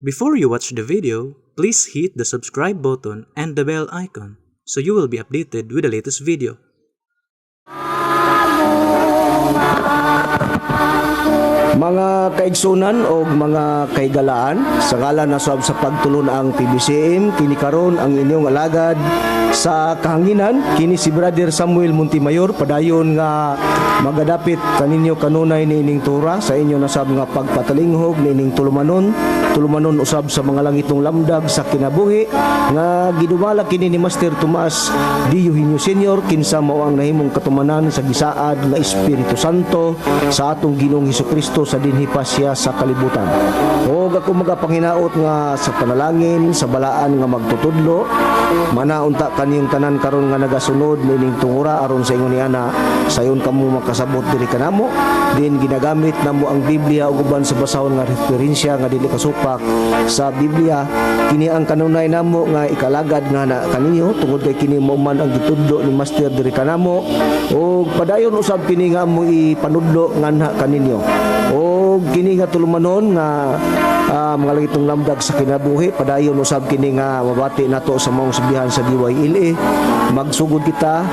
Before you watch the video, please hit the subscribe button and the bell icon so you will be updated with the latest video. Mga kaigsunan o mga kaigalaan, sa ngalan na sa pagtulon ang PBCM, kini karon ang inyong alagad sa kahanginan, kini si Brother Samuel Montimayor, padayon nga magadapit kaninyo kanunay ni ining tura sa inyo nasab nga pagpatalinghog ni ining tulumanon usab sa mga langitong lamdag sa kinabuhi nga gidumala kini ni Master Tomas D. Eugenio Sr. kinsa mao ang nahimong katumanan sa gisaad nga Espiritu Santo sa atong Ginoong Hesukristo sa dinhi pasya sa kalibutan. O ako magapanginaot nga sa panalangin sa balaan nga magtutudlo manaunta kaniyong tanan karon nga nagasunod nining tungura aron sa ingon niana sayon kamo makasabot diri kanamo din ginagamit namo ang Biblia ug uban sa basahon nga referensya nga dili kasupak sa Biblia. Kini ang kanunay namo nga ikalagad nga na kaninyo tungod kay kini mao man ang gitudlo ni Master diri kanamo ug padayon usab kini nga mo ipanudlo nganha kaninyo ug kini nga tulumanon nga mga langitong lamdag sa kinabuhi padayon usab kini nga mabati nato sa maong subihan sa DYLA. Magsugod kita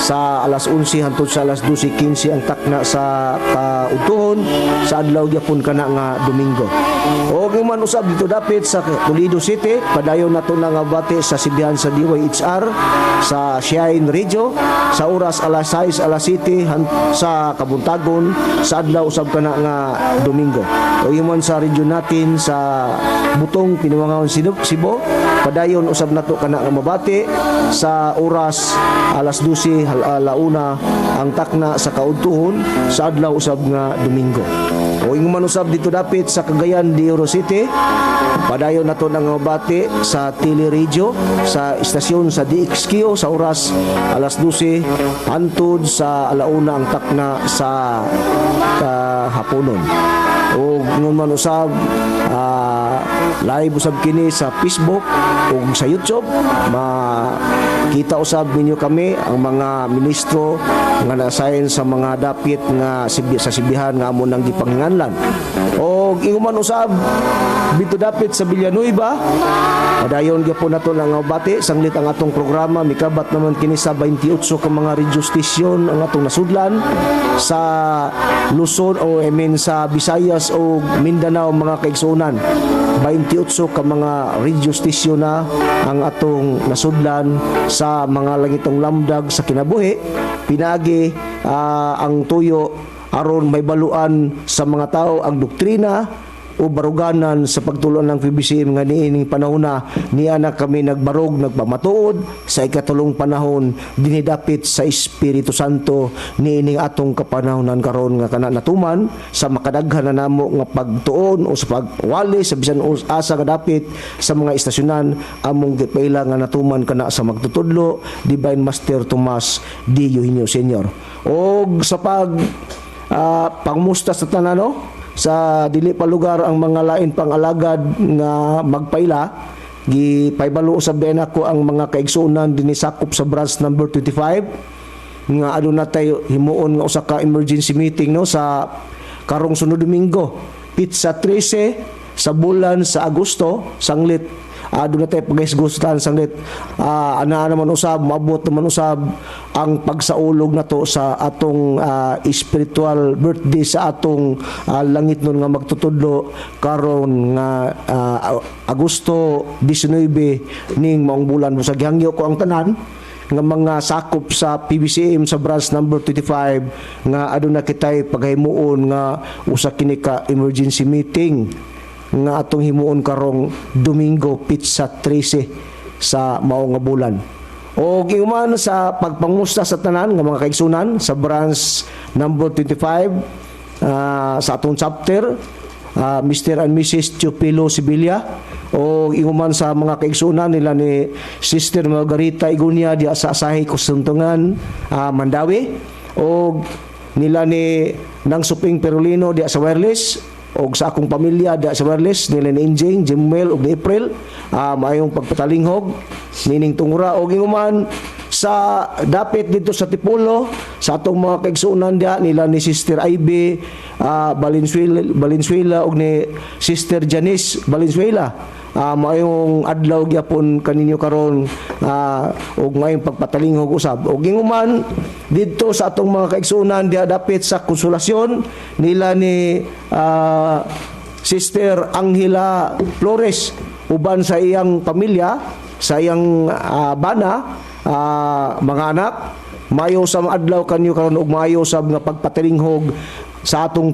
sa alas 11 hangtod sa alas 12:15 ang takna sa kautuhon sa adlaw gyapon kana nga Domingo. O man usab dito dapit sa Toledo City padayon nato na nga bati sa sibihan sa DYHR sa Shine Radio sa oras alas 6 alas 7 sa Kabuntagon sa adlaw usab kana nga Domingo. O man sa region natin sa Butong Pinuwangaon Cebu padayon usab nato kana nga mabati sa oras alas 12 alauna ang takna sa kautuhon sa adlaw usab nga Domingo. O man usab dito dapit sa Cagayan de Oro City padayon nato nga mabati sa Tele Radio sa istasyon sa DXQ sa oras alas 12 hangtod sa alauna ang takna sa haponon. O man usab live usab kini sa Facebook o sa YouTube makita usab ninyo kami ang mga ministro nga nasayn sa mga dapit nga sa sibihan nga amo nang gipanginganlan o inguman usab bito dapit sa Villanueva padayon gyapon nato lang bati sanglit ang atong programa mikabat naman kini sa 28 ka mga radio station ang atong nasudlan sa Luzon o sa Visayas o Mindanao mga kaigsunan 28 ka mga radio station na ang atong nasudlan sa mga langitong lamdag sa kinabuhi pinagi ang tuyo aron may baluan sa mga tao ang doktrina o baruganan sa pagtulon ng PBCM nga niining panahon na niya na kami nagbarog nagpamatuod sa ikatulong panahon dinidapit sa Espiritu Santo niining atong kapanahonan karon nga kana natuman sa makadaghan na namo nga pagtuon o sa pagwali sa bisan asa nga dapit sa mga istasyonan among gipaila nga natuman kana sa magtutudlo Divine Master Tomas D. Eugenio Sr. O sa pangmusta sa tanano sa dili pa lugar ang mga lain pang alagad nga magpaila gipaybalo sa ako ang mga kaigsunan dinhi sakop sa branch number 25 nga aduna tayo himuon nga usa ka emergency meeting no sa karong sunod Domingo pizza 13 sa bulan sa Agosto sanglit doon natin pag-isgustan sanglit ana naman usab maabot naman usab ang pagsaulog na to sa atong spiritual birthday sa atong langit nun nga magtutudlo karon nga Agosto 19 ning maong bulan sa gihangyo ko ang tanan nga mga sakop sa PBCM sa branch number 25 nga aduna kitay paghimuon nga usa kini ka emergency meeting nga atong himuon karong Domingo pizza 13 sa mao nga bulan. O giuman sa pagpangusta sa tanan nga mga kaigsunan sa branch number 25 sa atong chapter Mr. and Mrs. Chupilo Sibilia o inguman sa mga kaigsunan nila ni Sister Margarita Igunia di sa Asahi Kusuntungan Mandawi o nila ni Nang Suping Perulino di sa Wireless o sa akong pamilya da sa Wireless nila ni Injing, Jimmel ug ni April maayong pagpatalinghog nining tungura o ginguman sa dapit dito sa Tipolo sa atong mga kaigsuonan dia nila ni Sister Ivy Valenzuela ug ni Sister Janice Valenzuela. Mayong adlaw gyapon kaninyo karon ug mayong pagpatalingog usab ug inguman didto sa atong mga kaigsuonan dia dapit sa Konsolasyon nila ni Sister Angela Flores uban sa iyang pamilya sa iyang bana mga anak mayo sa adlaw kanyo karon ug mayo sab nga pagpatalinghog sa atong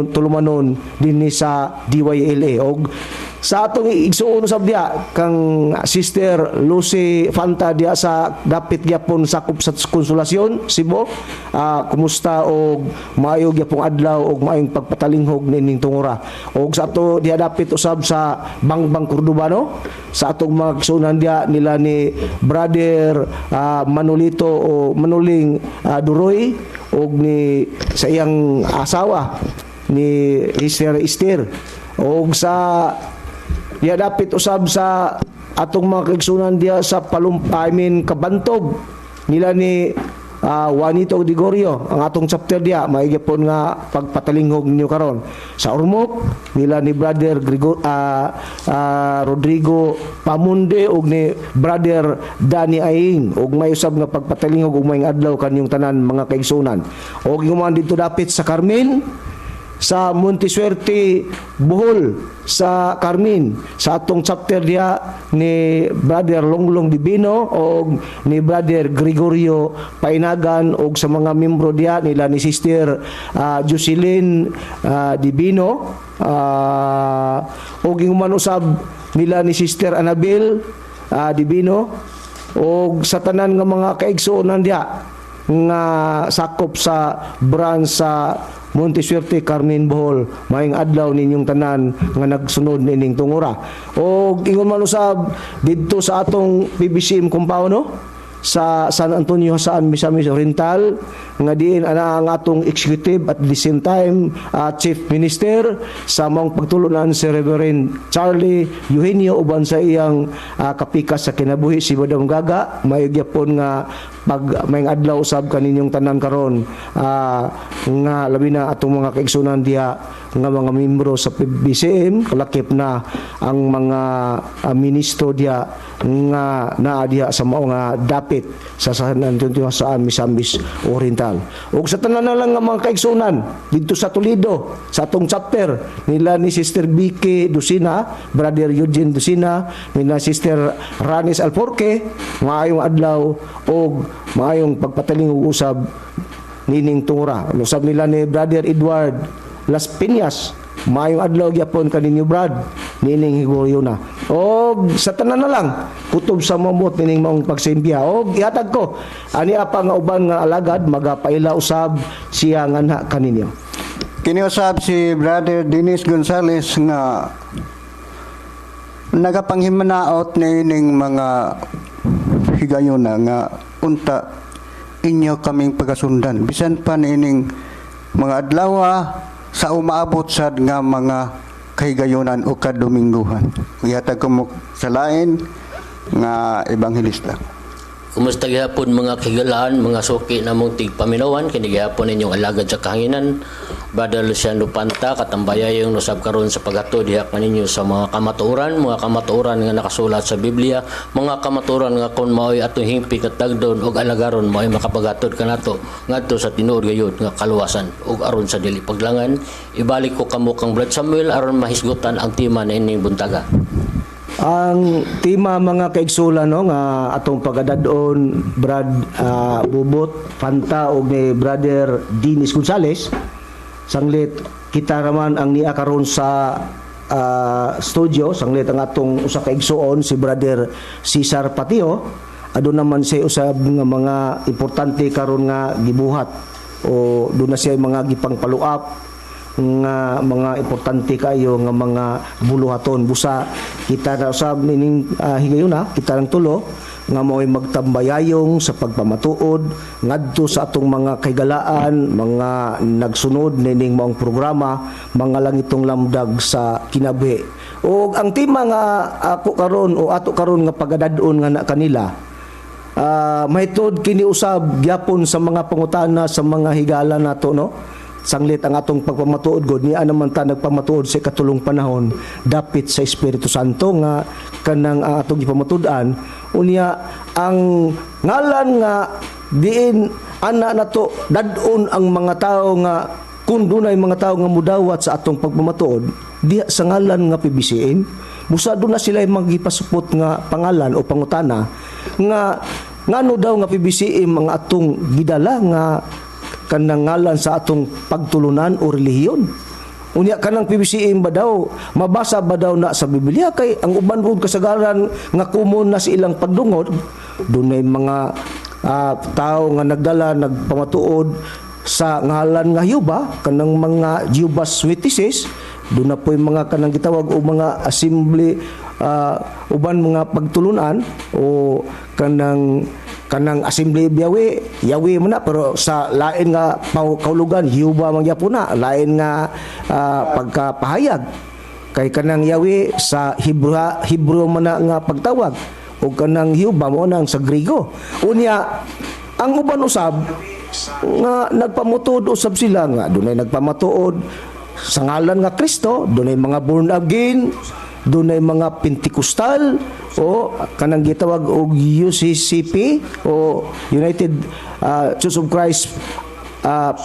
tulumanon dinhi sa DYLA og sa atong igsuon usab dia kang Sister Lucy Fanta dia sa dapit gyapon sakop sa Konsolasyon Cebu. Kumusta og maayo gyapong adlaw og maayong pagpatalinghog nining tungora og sa ato dia dapit usab sa Bangbang Cordobano sa atong mga igsuonan dia nila ni Brother Manolito o Manuling Duroy og ni sa iyang asawa ni Sister Esther og sa dia dapit usab sa atong mga kaigsuonan dia sa Kabantog nila ni Juanito Digorio ang atong chapter dia maigapon nga pagpatalinghog ninyo karon sa Ormoc nila ni Brother Rodrigo Pamunde ug ni Brother Danny Aing ug may usab nga pagpatalinghog ug may adlaw kanyong tanan mga kaigsuonan ug human dito dapit sa Carmen sa Montisuerte Bohol sa Carmen sa atong chapter dia ni Brother Longlong Divino o ni Brother Gregorio Painagan o sa mga membro dia nila ni Sister Jocelyn Divino o ginguman usab nila ni Sister Annabel Divino o sa tanan nga mga kaigsuonan dia nga sakop sa branch sa Montisuerte Carmen Bohol maayong adlaw ninyong tanan nga nagsunod nining tungura o ingon man usab didto sa atong PBCM compound no sa San Antonio Hasaan Misamis Oriental nga diin ana ang atong executive at the same time chief minister sa mong pagtulunan si Reverend Charlie Eugenio uban sa iyang kapikas sa kinabuhi si Madam Gaga mayo gyapon nga pag may adlaw usab kaninyong tanan karon nga labi na atong mga kaigsuonan diha nga mga membro sa PBCM kalakip na ang mga ministro diha nga naa diha sa mao nga dapit sa San Antonio Hasaan Misamis Oriental ug sa tanan na lang nga mga kaigsuonan didto sa Toledo sa atong chapter nila ni Sister Vicky Dusina Brother Eugene Dusina nila Sister Ranis Alforque maayong adlaw ug maayong pagpatalingog usab nining tungura usab nila ni Brother Edward Las Piñas maayong adlaw gyapon kaninyo Brad nining higuryo na og sa tanan na lang kutob sa mamot nining maong pagsimbya og ihatag ko ani apa nga uban nga alagad magapaila usab siya nganha kaninyo kini usab si Brother Dennis Gonzales nga nagapanghimanaot nining mga higayuna nga unta inyo kaming pagasundan bisan pa nining mga adlaw sa umaabot sad nga mga kahigayunan o kadumingguhan. Ihatag ko mo sa lain nga ebanghelista. Kumusta gihapon mga kahigalaan, mga suki na mong tigpaminawan, kinigihapon ninyong alagad sa kahanginan. Brother Luciano Panta, katambayayong nusab karon sa paghatod diha kaninyo sa mga kamatuoran nga nakasulat sa Biblia, mga kamatuoran nga kon maoy atong hingpit at tagdon og alagaron maoy makapaghatod kanato ngadto sa tinuod gayud nga kaluwasan ug aron sa dili paglangan. Ibalik ko kamo kang Brad Samuel aron mahisgutan ang tema na ining buntaga. Ang tema mga kaigsuonan no nga atong pagadadon Brad Bubot Fanta og ni Brother Dennis Gonzales sanglit kita raman ang niya karon sa studio sanglit ang atong usa ka igsuon si Brother Cesar Patio adto naman siya usab nga mga importante karon nga gibuhat o do na siya mga gipang follow up nga mga importante kayo nga mga buluhaton busa kita na usab nining higayuna kita lang tulo nga mao'y magtambayayong sa pagpamatuod ngadto sa atong mga kaygalaan mga nagsunod nining maong programa mga langitong lamdag sa kinabuhi ug ang tema nga ako karon o ato karon nga pagadadon nga na kanila mahitod kini usab gyapon sa mga pangutana sa mga higala nato, no? Sanglit ang atong pagpamatuod god niya naman ta nagpamatuod sa katulong panahon dapit sa Espiritu Santo nga kanang ang atong gipamatudan unya ang ngalan nga diin ana nato dadon ang mga tao nga kun dunay mga tao nga mudawat sa atong pagpamatuod diha sa ngalan nga PBCM musado na sila magipasupot nga pangalan o pangutana nga ngano daw nga PBCM ang atong gidala nga kanang ngalan sa atong pagtulunan o relihiyon. Unya kanang PBCM ba daw mabasa ba daw na sa Biblia kay ang uban rod kasagaran nga common na sa ilang pagdungod dunay mga tao nga nagdala nagpamatuod sa ngalan nga Jehova kanang mga Jehovah's Witnesses doon na po yung mga kanang gitawag o mga assembly uban mga pagtulunan o kanang assembly Yahweh man na pero sa lain nga kaulugan Jehova man gyapon na lain nga pagkapahayag kay kanang Yahweh sa Hebrew man na nga pagtawag o kanang Jehova mo nang sa Griego unya ang uban usab nga nagpamatuod usab sila nga dunay nagpamatuod sa ngalan nga Kristo dunay mga born again dunay mga Pentecostal o kanang gitawag og UCCP o United Church of Christ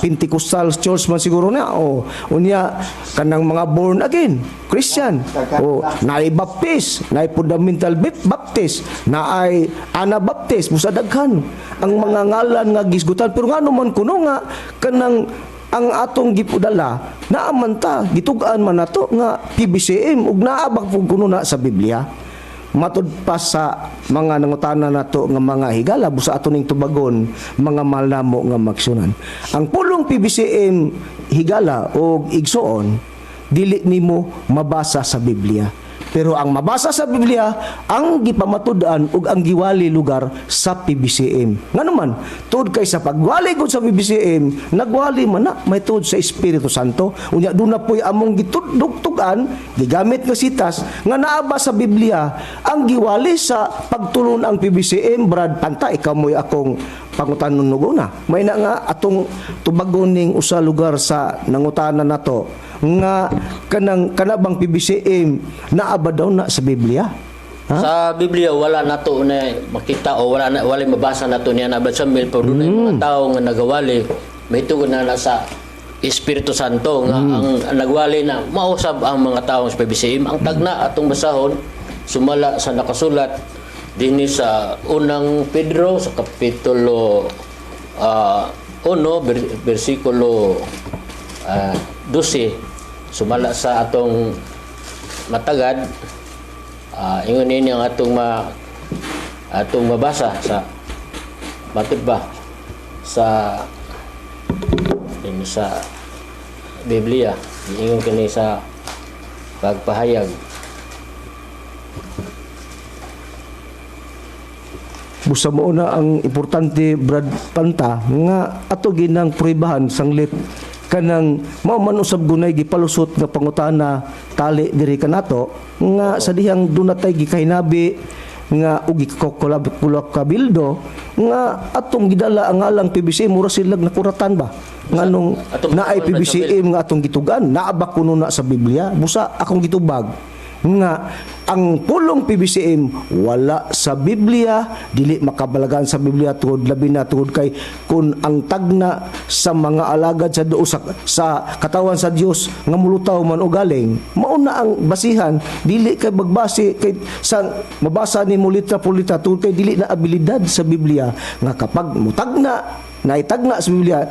Pentecostal Church man siguro na o unya kanang mga born again Christian o naay baptist naay fundamental baptist naay Anabaptist musadaghan ang mga ngalan nga gisgutan pero ngano man kuno nga kanang ang atong gipudala naaman ta gitugaan man nato nga PBCM ug naabak pud kuno na sa Biblia matud pa sa mga nangutana nato nga mga higala busa ato ning tubagon mga malamo nga maksyonan ang pulong PBCM higala o igsuon dili nimo mabasa sa Biblia pero ang mabasa sa Biblia ang gipamatud-an ug ang giwali lugar sa PBCM ngano man tuod kay sa pagwali gud sa PBCM nagwali man na may tuod sa Espiritu Santo unya duna poy among gitudugtugan gigamit nga sitas nga naaba sa Biblia ang giwali sa pagtulon ang PBCM Brad Panta ikaw moy akong pangutanon nuguna may na nga atong tubagon ning usa lugar sa nangutana nato nga kanabang PBCM naaba daw na sa Biblia. Ha? Sa Biblia wala nato na makita o wala mabasa nato niya na sa Samuel pero dunay mga tao nga nagawali may tugod na nasa Espiritu Santo nga ang nagwali na mausab ang mga tao sa PBCM ang tagna atong basahon sumala sa nakasulat dinhi sa unang Pedro sa kapitulo 1 bersikulo 12 sumala sa atong matagad ingon ini ang atong mabasa sa matod ba sa Biblia ingon kini sa pagpahayag busa mo na ang importante Brad Panta nga ato ginang pruibahan sanglit kanang mao man usab gunay gipalusot nga pangutana tali diri kanato nga sa dihang dunatay gikahinabi nga ugi kulak kabildo nga atong gidala ang alang PBCM mura silag nakuratan ba nganong naay PBCM nga atong gitugan naaba kuno na sa Biblia busa akong gitubag nga ang pulong PBCM wala sa Biblia dili makabalagan sa Biblia tungod labi na tungod kay kun ang tagna sa mga alagad sa duo sa katawan sa Dios nga mulutaw man o galing mao na ang basihan dili kay magbase kay sa mabasa ni mulita pulita tungod kay dili na abilidad sa Biblia nga kapag mutagna naitagna sa Biblia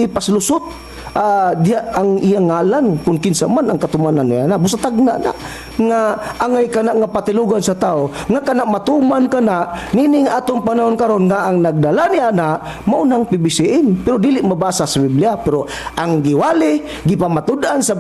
paslusot dia ang iyang ngalan kung kinsa man ang katumanan niya na busa tagna na nga angay kana nga patilugan sa tao nga kana matuman kana nining atong panahon karon nga ang nagdala niya na mao nang PBCM pero dili mabasa sa Biblia pero ang giwali gipamatud-an sa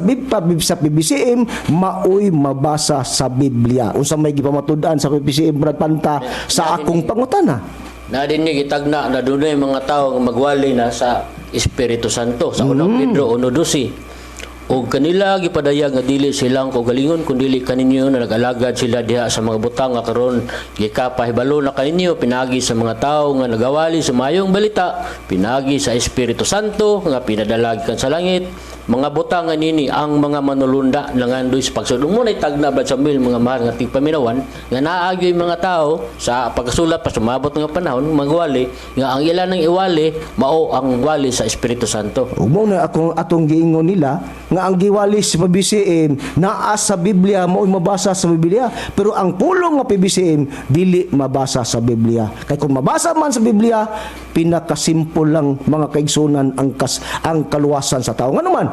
PBCM maoy mabasa sa Biblia unsa may gipamatud-an sa PBCM Brad Panta sa akong pangutana na dinhi gitagna na dunay mga tawo nga magwali na sa Espiritu Santo sa unang Pedro 1:12 O kanila gipadayag nga dili silang kaugalingon kun dili kaninyo na nag-alagad sila diha sa mga butang nga karon gikapahibalo na kaninyo pinagi sa mga tawo nga nagawali sa mayong balita, pinagi sa Espiritu Santo nga pinadalag kan sa langit. Mga butang nga nini ang mga manulunda nangandoy sa pagsulod. Muna'y tagna Brad Samuel mga mahal nga tigpaminawan nga naagyo yung mga tao sa pagkasulat pa sumabot nga panahon magwali nga ang ilan ng iwali mao ang wali sa Espiritu Santo. Umo na atong giingon nila nga ang giwali sa PBCM naa sa Biblia mao'y mabasa sa Biblia, pero ang pulong nga PBCM dili mabasa sa Biblia. Kay kung mabasa man sa Biblia, pinakasimpol lang mga kaigsunan ang kaluwasan sa tao. Nga naman,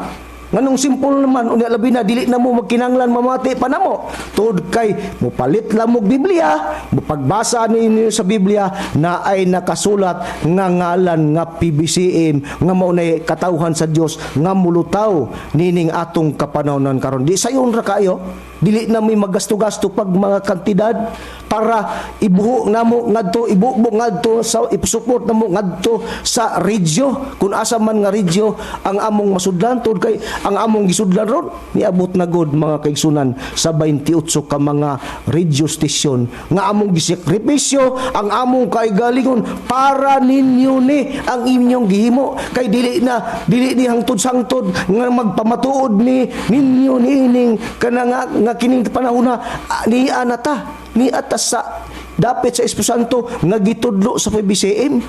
nganong simple naman, unya labi na dili na mo magkinanglan mamati pa namo. Tod kay mopalit lang mo Biblia, pagbasa ninyo sa Biblia na ay nakasulat nga ngalan nga PBCM nga mao nay katawhan sa Dios nga mulutaw nining atong kapanahon karon. Di sayon ra kayo, dili na may magasto-gasto pag mga kantidad para ibuhok namo ngadto ibuhok ngadto sa ipsupport namo ngadto sa radyo kung asa man nga radyo ang among masudlan. Tod kay ang among gisudlan ron niabot na god mga kaigsunan sa 28 ka mga radio station nga among gisekripisyo ang among kaigalingon para ninyo ni ang inyong gihimo. Kay dili ni hangtod-sangtod nga magpamatuod ni ninyo ni ining kana nga kining panahon na ni anata ni atas sa dapit sa Espiritu Santo nga gitudlo sa PBCM.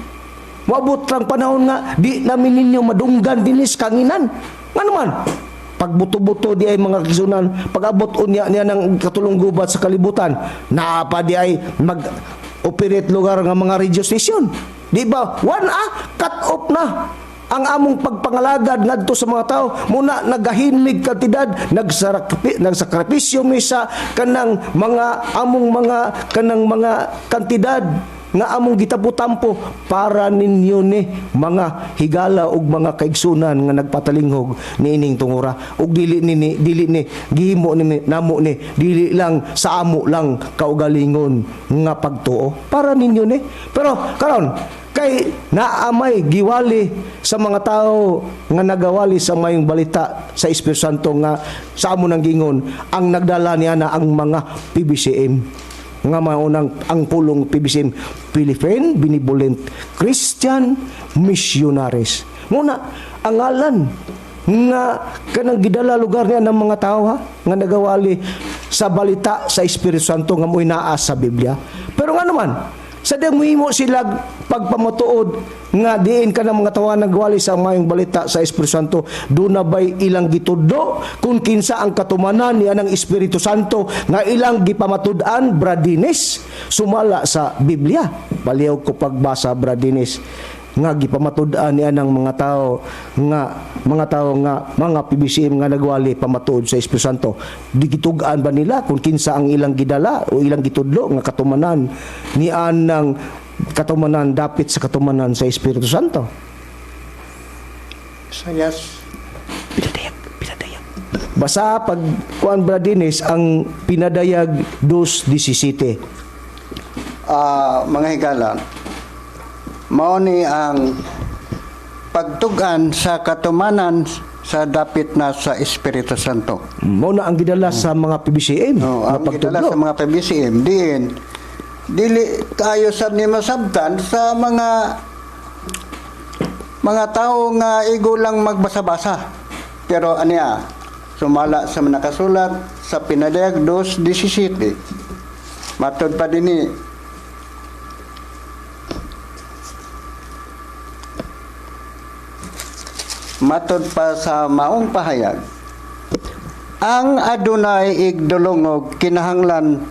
Moabot lang panahon nga di namin ninyo madunggan dinis kanginan. Nga naman, pagbuto-buto di ay mga kisunan, pag-abot niya ng katulong gubat sa kalibutan, naapa di ay mag-operate lugar ng mga radio station. Di ba? Cut off na ang among pagpangalagad ngadto sa mga tao. Muna nagahinlig kantidad, nagsakripisyo mi sa kanang mga among mga kanang mga kantidad nga among gitapo-tampo para ninyo ni mga higala ug mga kaigsunan nga nagpatalinghog niining tungura. Ug dili ni gihimo ni namo ni dili lang sa amo lang kaugalingon nga pagtuo para ninyo ni. Pero karon kay naamay giwali sa mga tao nga nagawali sa mayong balita sa Espiritu Santo nga sa amo nang gingon ang nagdala niya na ang mga PBCM nga maunang ang pulong PBCM, Philippine Benevolent Christian Missionaries. Muna ang ngalan nga kanang gidala lugar niya ng mga tao nga nagawali sa balita sa Espiritu Santo nga mo'y naa sa Biblia. Pero nga naman sa demo sila pagpamatuod nga diin ka ng mga tawa nagwali sa mayong balita sa Espiritu Santo, doon na ba'y ilang gitudlo kung kinsa ang katumanan niya ng Espiritu Santo nga ilang gipamatud-an Bradinis sumala sa Biblia. Baliw ko pagbasa Bradinis nga gipamatud-an niya ng mga tao nga mga PBCM nga nagwali pamatuod sa Espiritu Santo. Digitugan ba nila kung kinsa ang ilang gidala o ilang gitudlo nga katumanan ni anang katumanan dapit sa katumanan sa Espiritu Santo? Sayas. Pinadayag. Basa pag kuan Bradinis ang pinadayag 2:17. Mga higala, mao ni ang pagtugan sa katumanan sa dapit na sa Espiritu Santo. Mao na ang gidala sa mga PBCM. Ang gidala sa mga PBCM diin dili kayo sab ni masabtan sa mga tao nga igo lang magbasa-basa. Pero aniya sumala sa nakasulat sa pinadayag 2:17. Matod pa dinhi matod pa sa maong pahayag, ang adunay igdulongog kinahanglan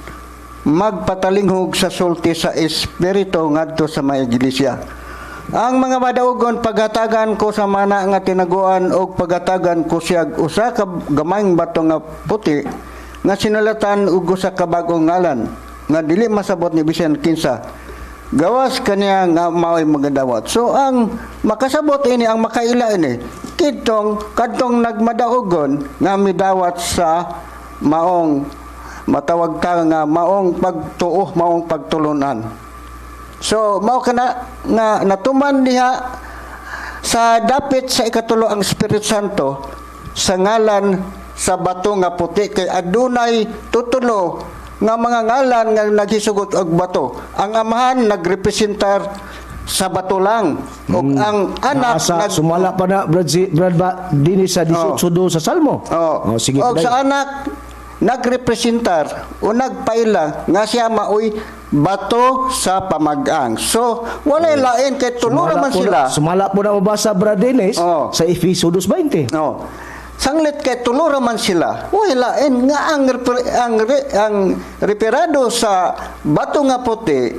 magpatalinghog sa sulti sa Espiritu ngadto sa mga iglesia. Ang mga madaugon pagatagan ko sa mana nga tinaguan o pagatagan ko siya usa ka gamayng bato nga puti nga sinulatan og usa ka bagong ngalan nga dili masabot ni bisan kinsa. Gawas kaniya nga mao'y magadawat. So ang makasabot ini, ang makaila ini, kadtong nagmadaugon nga midawat sa maong matawag ka nga maong pagtuo, maong pagtulunan. So mao kana nga natuman diha sa dapit sa ikatulo ang Espiritu Santo sa ngalan sa bato nga puti kay adunay tutulo nga mga ngalan nga naghisugot og bato. Ang amahan nagrepresentar sa bato lang ug ang anak sumala pa na Brad ba dinhi sa 18 sa Salmo. Sige og paday. sa anak nagrepresentar o nagpaila nga siya maoy bato sa pamag-ang. So walay lain kay tulo man sila. Sumala po na mabasa Brad Dennis sa Efeso 2:20. Sanglit kay tulo man sila. Wala nga ang referado sa bato nga puti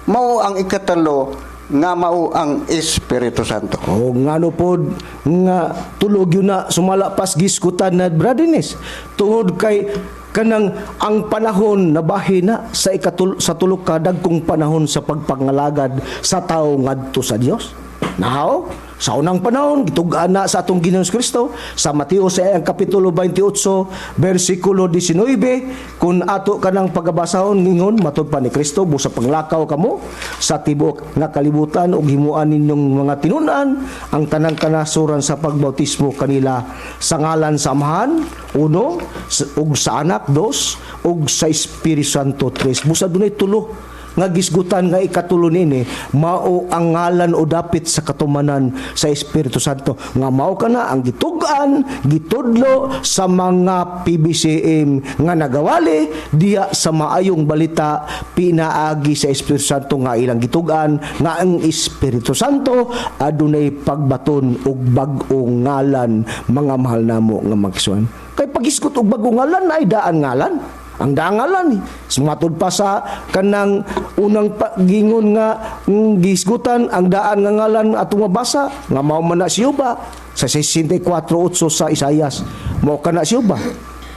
mao ang ikatalo nga mao ang Espiritu Santo. Ngano pod nga tulog yun na sumala pas giskutan na Brad Dennis. Tungod kay kanang ang panahon na bahina sa sa tulo ka dagkong panahon sa pagpangalagad sa tao ngadto sa Dios. Now, sa unang panahon gitug-an na sa atong Ginoong Kristo sa Mateo sa ang kapitulo 28 bersikulo 19 kun ato kanang pagabasahon ngingon matud pa ni Kristo busa panglakaw kamo sa tibok nga kalibutan ug himuan ninyong mga tinunan ang tanang kanasuran sa pagbautismo kanila sa ngalan sa Amahan 1 ug sa Anak 2 ug sa Espiritu Santo 3 busa dunay tulo nga gisgutan nga ikatulo nini mao ang ngalan o dapit sa katumanan sa Espiritu Santo nga mao kana ang gitugan gitudlo sa mga PBCM nga nagawali diya sa maayong balita pinaagi sa Espiritu Santo nga ilang gitugan nga ang Espiritu Santo adunay pagbaton og bag-ong ngalan mga mahal namo nga magsuan kay pagisgot og bag-ong ngalan ay daan ngalan. Ang dangalan sumatod pa sa kanang unang gingon nga gisgutan ang daan nga ngalan atong mabasa nga mao man na siya ba sa 64:8 sa Isayas mao kana siya ba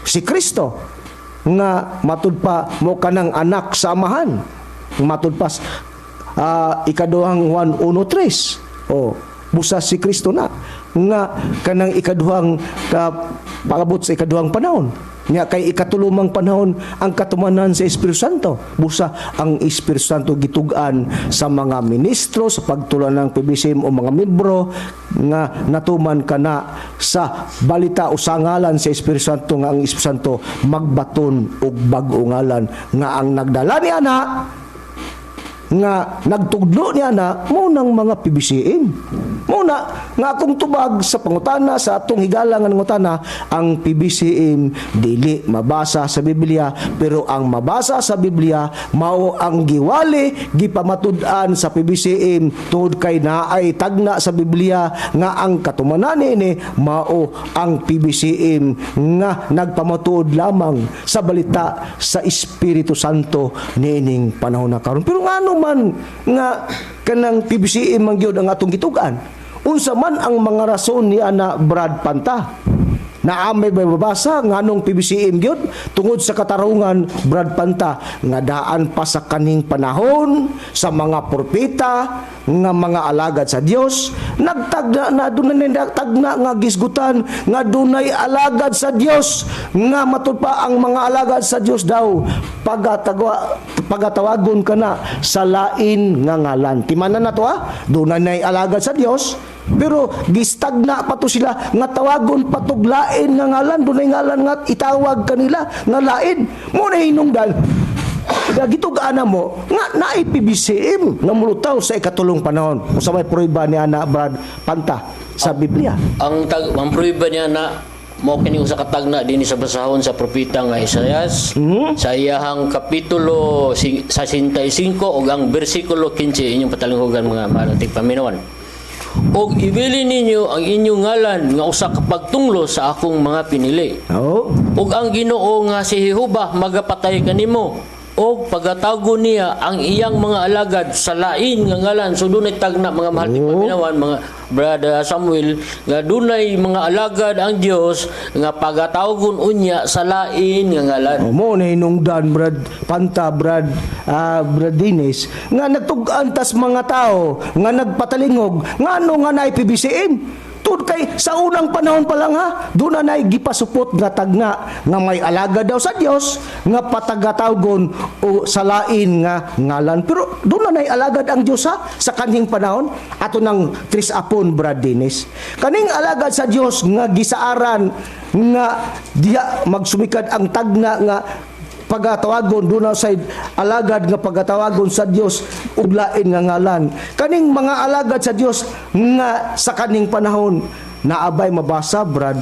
si Kristo nga matud pa mao kanang anak sa Amahan matud pa ikaduhang 1:1-3 busa si Kristo na nga kanang ikaduhang pagabot sa ikaduhang panahon nya kay ikatulumang panahon ang katumanan sa Espiritu Santo busa ang Espiritu Santo gitugan sa mga ministro sa pagtulan ng PBCM o mga membro nga natuman kana sa balita o sa ngalan sa Espiritu Santo nga ang Espiritu Santo magbaton og bag-o ngalan nga ang nagdala ni ana nga nagtuglo niya na munang mga PBCM. Muna nga akong tubag sa pangutana sa atong higalangan ngutana ang PBCM dili mabasa sa Biblia pero ang mabasa sa Biblia mao ang giwali gipamatud-an sa PBCM tungod kay naay tagna sa Biblia nga ang katumanan ni mao ang PBCM nga nagpamatuod lamang sa balita sa Espiritu Santo niining panahon na karon. Pero ngano man nga kanang PBCM man gyud ang atong gitugan. Unsa man ang mga rason ni ana Brad Panta? Na amay babasa nganong PBCM gyud tungod sa katarungan Brad Panta nga daan pa sa kaning panahon sa mga propeta nga mga alagad sa Dios nagtagna na dunay tagna nga gisgutan nga dunay alagad sa Dios nga matud pa ang mga alagad sa Dios daw pagatawagon kana sa lain nga ngalan timanan na to dunay alagad sa Dios pero gistagna pa to sila nga tawagon patog lain nga ngalan dunay ngalan nga itawag kanila nga lain mo na hinungdan gitugaan mo nga naay PBCM nga mulutaw sa ikatulong panahon usa may prueba ni ana Brad Panta sa Biblia ang prueba niya na mo kini usa ka tagna dinhi sa basahon sa propeta nga Isayas sa iyahang kapitulo 65 ug ang bersikulo 15 inyong patalinghugan mga malating paminawan. Og ibili ninyo ang inyong ngalan nga usa ka pagtunglo sa akong mga pinili. Og ang Ginoo nga si Jehova magapatay kanimo. Og pagatago niya ang iyang mga alagad sa lain nga ngalan. So dunay tagna mga mahal ti paminawan mga Brother Samuel nga dunay mga alagad ang Dios nga pagatawgon unya sa lain nga ngalan. Mo na hinungdan Brad Panta Brad Dennis nga nagtug-an tas mga tao nga nagpatalingog ngano nga naay PBCM Tud kay sa unang panahon pa lang ha, doon na gipasupot nga tagna nga may alaga daw sa Dios nga patagatawgon o salain nga ngalan. Pero doon na alagad ang Dios ha sa kanhing panahon ato nang tris apon Brad Dennis. Kaning alagad sa Dios nga gisaaran nga diha magsumikad ang tagna nga pagatawagon doon sa alagad nga pagatawagon sa Dios ug lain nga ngalan. Kaning mga alagad sa Dios nga sa kaning panahon naabay mabasa Brad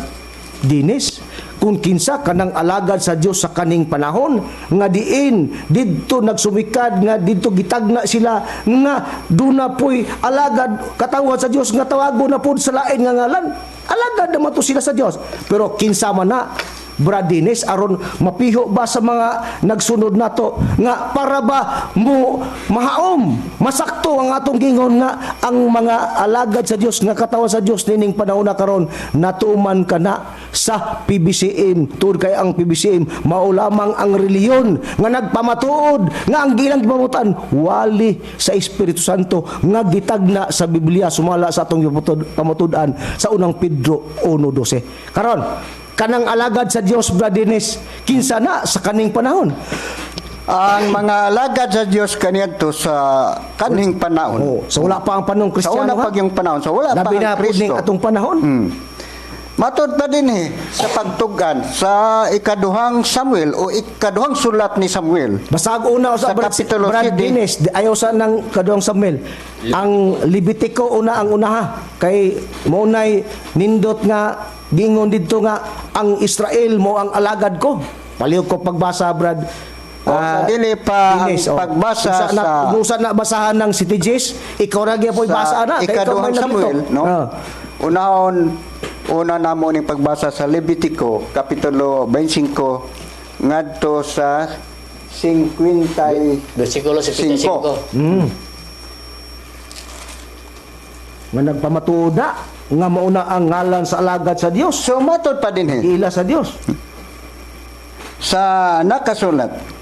Dinis kung kinsa kanang alagad sa Dios sa kaning panahon nga diin didto nagsumikad nga didto gitagna sila nga duna poy alagad katawhan sa Dios nga tawagon na pud sa lain nga ngalan. Alagad naman to sila sa Dios. Pero kinsa man na Brad Dennis, aron mapiho ba sa mga nagsunod nato nga para ba mo mahaom masakto ang atong gingon nga ang mga alagad sa Dios nga katawan sa Dios nining panahon na karon natuman kana sa PBCM. Tuod kay ang PBCM mao lamang ang reliyon nga nagpamatuod nga ang gilang gipamutan wali sa Espiritu Santo nga gitagna sa Biblia sumala sa atong pamatud-an sa unang Pedro 1:12. Karon kanang alagad sa Dios Brad Dennis kinsa na sa kaning panahon? Ang mga alagad sa Dios kaniadto sa kaning panahon. Oh, so wala pa ang panahon Sa Kristiyano. una pag yung panahon, so wala pa Labi na ang pud ning Kristo. atong panahon. Matod pa din sa pagtugan sa ikaduhang Samuel o ikaduhang sulat ni Samuel. Basag una sa Sa Kapitulo Brad 7. Dennis, ayaw sa ng kaduang Samuel. Ang Levitico una ang unaha kay mo nay nindot nga gingon didto nga ang Israel mo ang alagad ko. Palihog ko pagbasa Brad. Sa dili pa ang Dennis, pagbasa sa na basahan ng City Jess, ikaw ra gyud po'y basa na kay ikaw ikaduhang may Samuel, nabito. no? Una na mo ning pagbasa sa Levitico Kapitulo 25 ngadto sa 50 Versikulo 55. Nga nagpamatuda nga mauna ang ngalan sa alagad sa Dios. So matod pa din Ila sa Dios. sa nakasulat.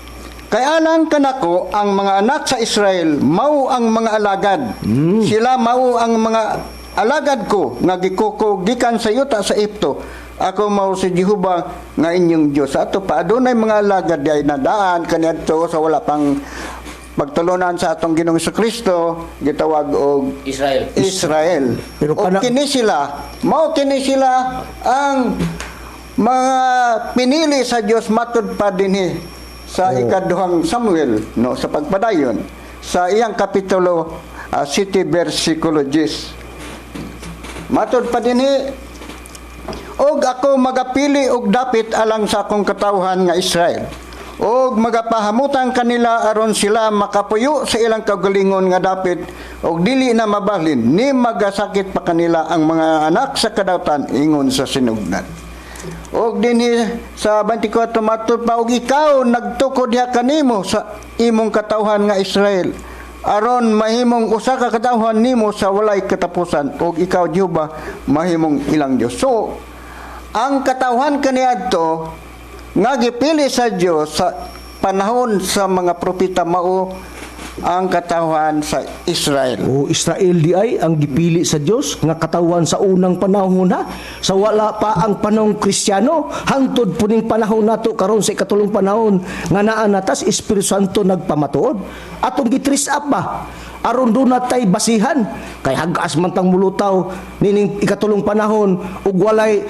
Kaya alang kanako ang mga anak sa Israel mao ang mga alagad. Sila mao ang mga alagad ko nga gikuko gikan sa yuta sa Egypto. Ako mao si Jehova nga inyong Dios. Sa ato pa adunay mga alagad di ay nadaan kaniadto sa wala pang pagtulunan sa atong Ginoong Kristo gitawag og Israel. Pero O kini sila, mao kini sila ang mga pinili sa Dios matud pa dinhi sa ikaduhang Samuel no sa pagpadayon sa iyang kapitulo 7 bersikulo 10. Matud pa dinhi og ako magapili og dapit alang sa akong katawhan nga Israel. Og magapahamutan kanila aron sila makapuyo sa ilang kagalingon nga dapit og dili na mabalhin ni magasakit pa kanila ang mga anak sa kadautan ingon sa sinugdan. Og dinhi sa 24 matud pa og ikaw nagtukod diha kanimo sa imong katawhan nga Israel aron mahimong usa ka katawhan nimo sa walay katapusan og ikaw Jehova mahimong ilang Dios. So ang katawhan kaniadto nga gipili sa Dios sa panahon sa mga propeta mao ang katawhan sa Israel. O Israel di ay ang gipili sa Dios nga katawan sa unang panahon ha. Sa wala pa ang panahong Kristiyano hangtod puning panahon nato karon sa ikatulong panahon nga naa natas Espiritu Santo nagpamatuod. Atong gitris up ba? Aron doon natay basihan kay hagas man tang mulutaw nining ikatulong panahon ug walay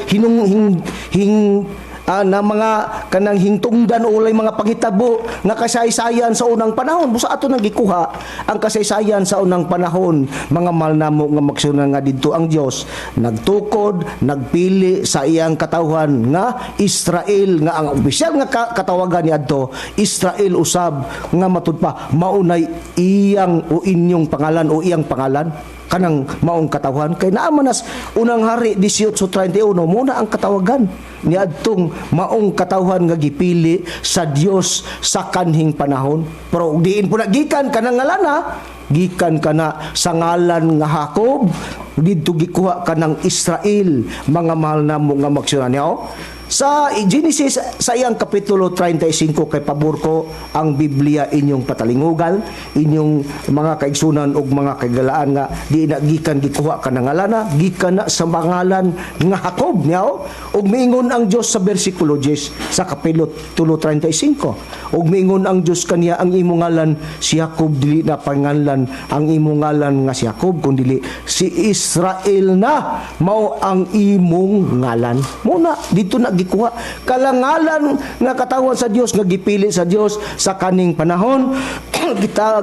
na mga kanang hingtungdan o ulay mga panghitabo nga kasaysayan sa unang panahon. Busa ato nang gikuha ang kasaysayan sa unang panahon. Mga malnamo nga magsuna nga didto ang Dios nagtukod, nagpili sa iyang katawhan nga Israel nga ang opisyal nga katawagan niadto Israel usab nga matud pa maunay iyang o inyong pangalan o iyang pangalan kanang maong katawhan kay naa manas unang hari 18:31 muna ang katawagan niadtong maong katawhan nga gipili sa Dios sa kanhing panahon. Pero diin po na gikan kanang ngalana gikan kana sa ngalan nga Jacob didto gikuha kanang Israel mga mahal namo nga magsuna niyo Sa Genesis sa iyang kapitulo 35 kay pabor ko ang Biblia inyong patalingugal, inyong mga kaigsunan ug mga kagalaan nga di na gikan gikuha ka ng ngalana, gikan na sa pangalan nga Jacob niya ug miingon ang Dios sa bersikulo 10 sa kapitulo 35. Ug miingon ang Dios kaniya ang imong ngalan si Jacob dili na pangalan ang imong ngalan nga si Jacob kundi si Israel na mao ang imong ngalan. Muna dito na gikuha kalangalan nga katawan sa Dios nga gipili sa Dios sa kaning panahon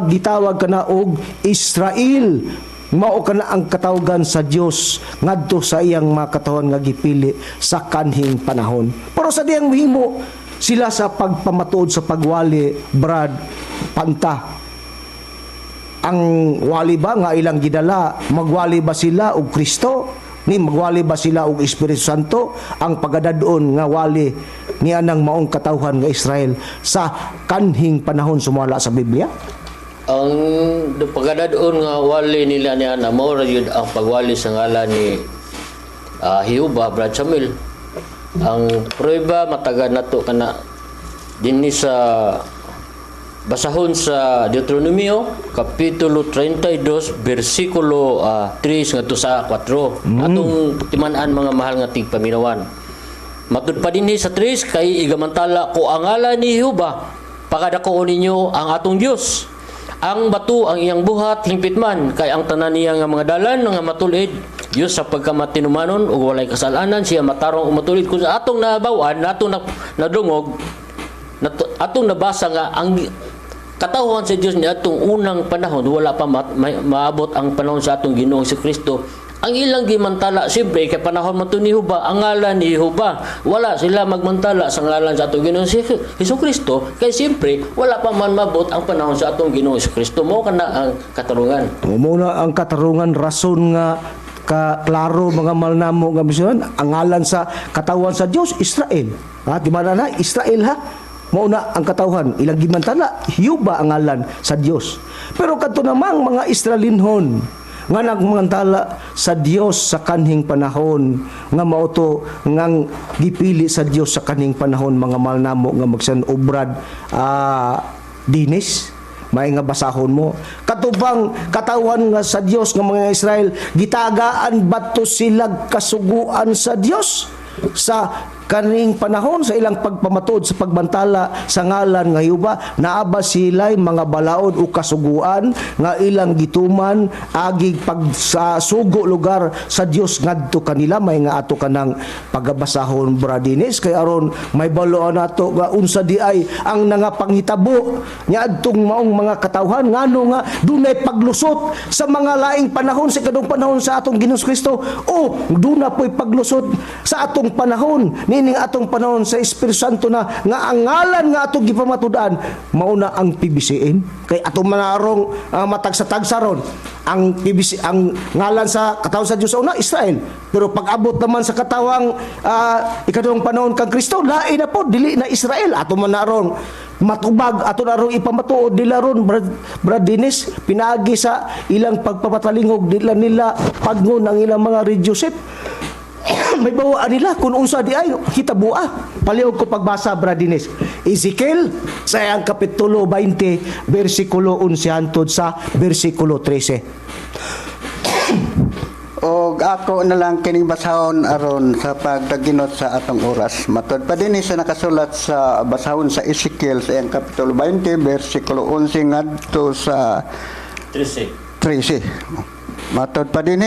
gitawag kana og Israel. Mao kana ang katawagan sa Dios ngadto sa iyang mga katawan nga gipili sa kanhing panahon. Pero sa diyang mahimo sila sa pagpamatuod sa pagwali, Brad Panta. Ang wali ba nga ilang gidala, magwali ba sila og Kristo? Ni magwali ba sila og Espiritu Santo? Ang pagadadon nga wali niya nang maong katawhan nga Israel sa kanhing panahon sumala sa Biblia? Ang pagkadadoon nga wali nila niya na mao ra yun ang pagwali sa ngalan ni Hiuba, Brad Samuel. Ang prueba matagan nato kana dinhi sa basahon sa Deuteronomio kapitulo 32 bersikulo 3 ngadto sa 4. Atong timan-an mga mahal nga tigpaminawan. Matud pa dinhi sa 3 kay igamantala ko ang ngalan ni Jehova pakadako ninyo ang atong Dios. Ang bato ang iyang buhat hingpit man kay ang tanan niya nga mga dalan nga matulid Dios sa pagkamatinumanon ug walay kasalanan siya matarong ug matulid kun sa atong nabawan atong nadungog atong nabasa nga ang katawhan sa Dios ni atong unang panahon wala pa maabot ang panahon sa atong Ginoong Kristo. Ang ilang gimantala siyempre kay panahon man ni Jehova ang ngalan ni Jehova wala sila magmantala sa ngalan sa atong Ginoong Kristo kay siyempre wala pa man mabot ang panahon sa atong Ginoong Kristo mo kana ang katarungan. Mo na ang katarungan rason nga klaro mga malnamo nga misyon ang ngalan sa katawan sa Dios Israel. Ha di ba na Israel ha? Mao na ang katawhan ilang gimantala Hiuba ang ngalan sa Dios. Pero kadto namang mga Israelinhon nga nagmantala sa Dios sa kanhing panahon nga mao to ngang gipili sa Dios sa kanhing panahon mga malnamo nga magsan obrad dinis may nga basahon mo katubang katawhan nga sa Dios nga mga Israel gitagaan bato sila kasuguan sa Dios sa kaning panahon sa ilang pagpamatuod sa pagbantala sa ngalan nga Jehova naaba sila'y mga balaod o kasuguan nga ilang gituman agig pag sa sugo lugar sa Dios ngadto kanila may nga ato kanang pagabasahon Bradinis kay aron may baloan nato nga unsa di ay ang nangapanghitabo nya adtong maong mga katawhan ngano nga dunay paglusot sa mga laing panahon sa kadong panahon sa atong Ginoong Kristo o duna po'y paglusot sa atong panahon ning atong panahon sa Espiritu Santo na nga ang ngalan nga atong gipamatudan mauna ang PBCN kay atong manarong matag sa tagsaron ang PBC ang ngalan sa katawhan sa Dios una Israel pero pag abot naman sa katawang ikaduhang panahon kang Kristo lain na po dili na Israel atong manarong matubag ato narong ipamatuod nila ron Brad Dennis pinagi sa ilang pagpapatalingog nila pagngon ang ilang mga Joseph may bawaan nila kung unsa di ay hitabua palihog ko pagbasa Bradines Ezekiel sa ang kapitulo 20 bersikulo 11 hangtod sa bersikulo 13. O ako na lang kining basahon aron sa pagdaginot sa atong oras. Matod pa din sa nakasulat sa basahon sa Ezekiel sa ang kapitulo 20 bersikulo 11 ngadto sa 13. Matod pa din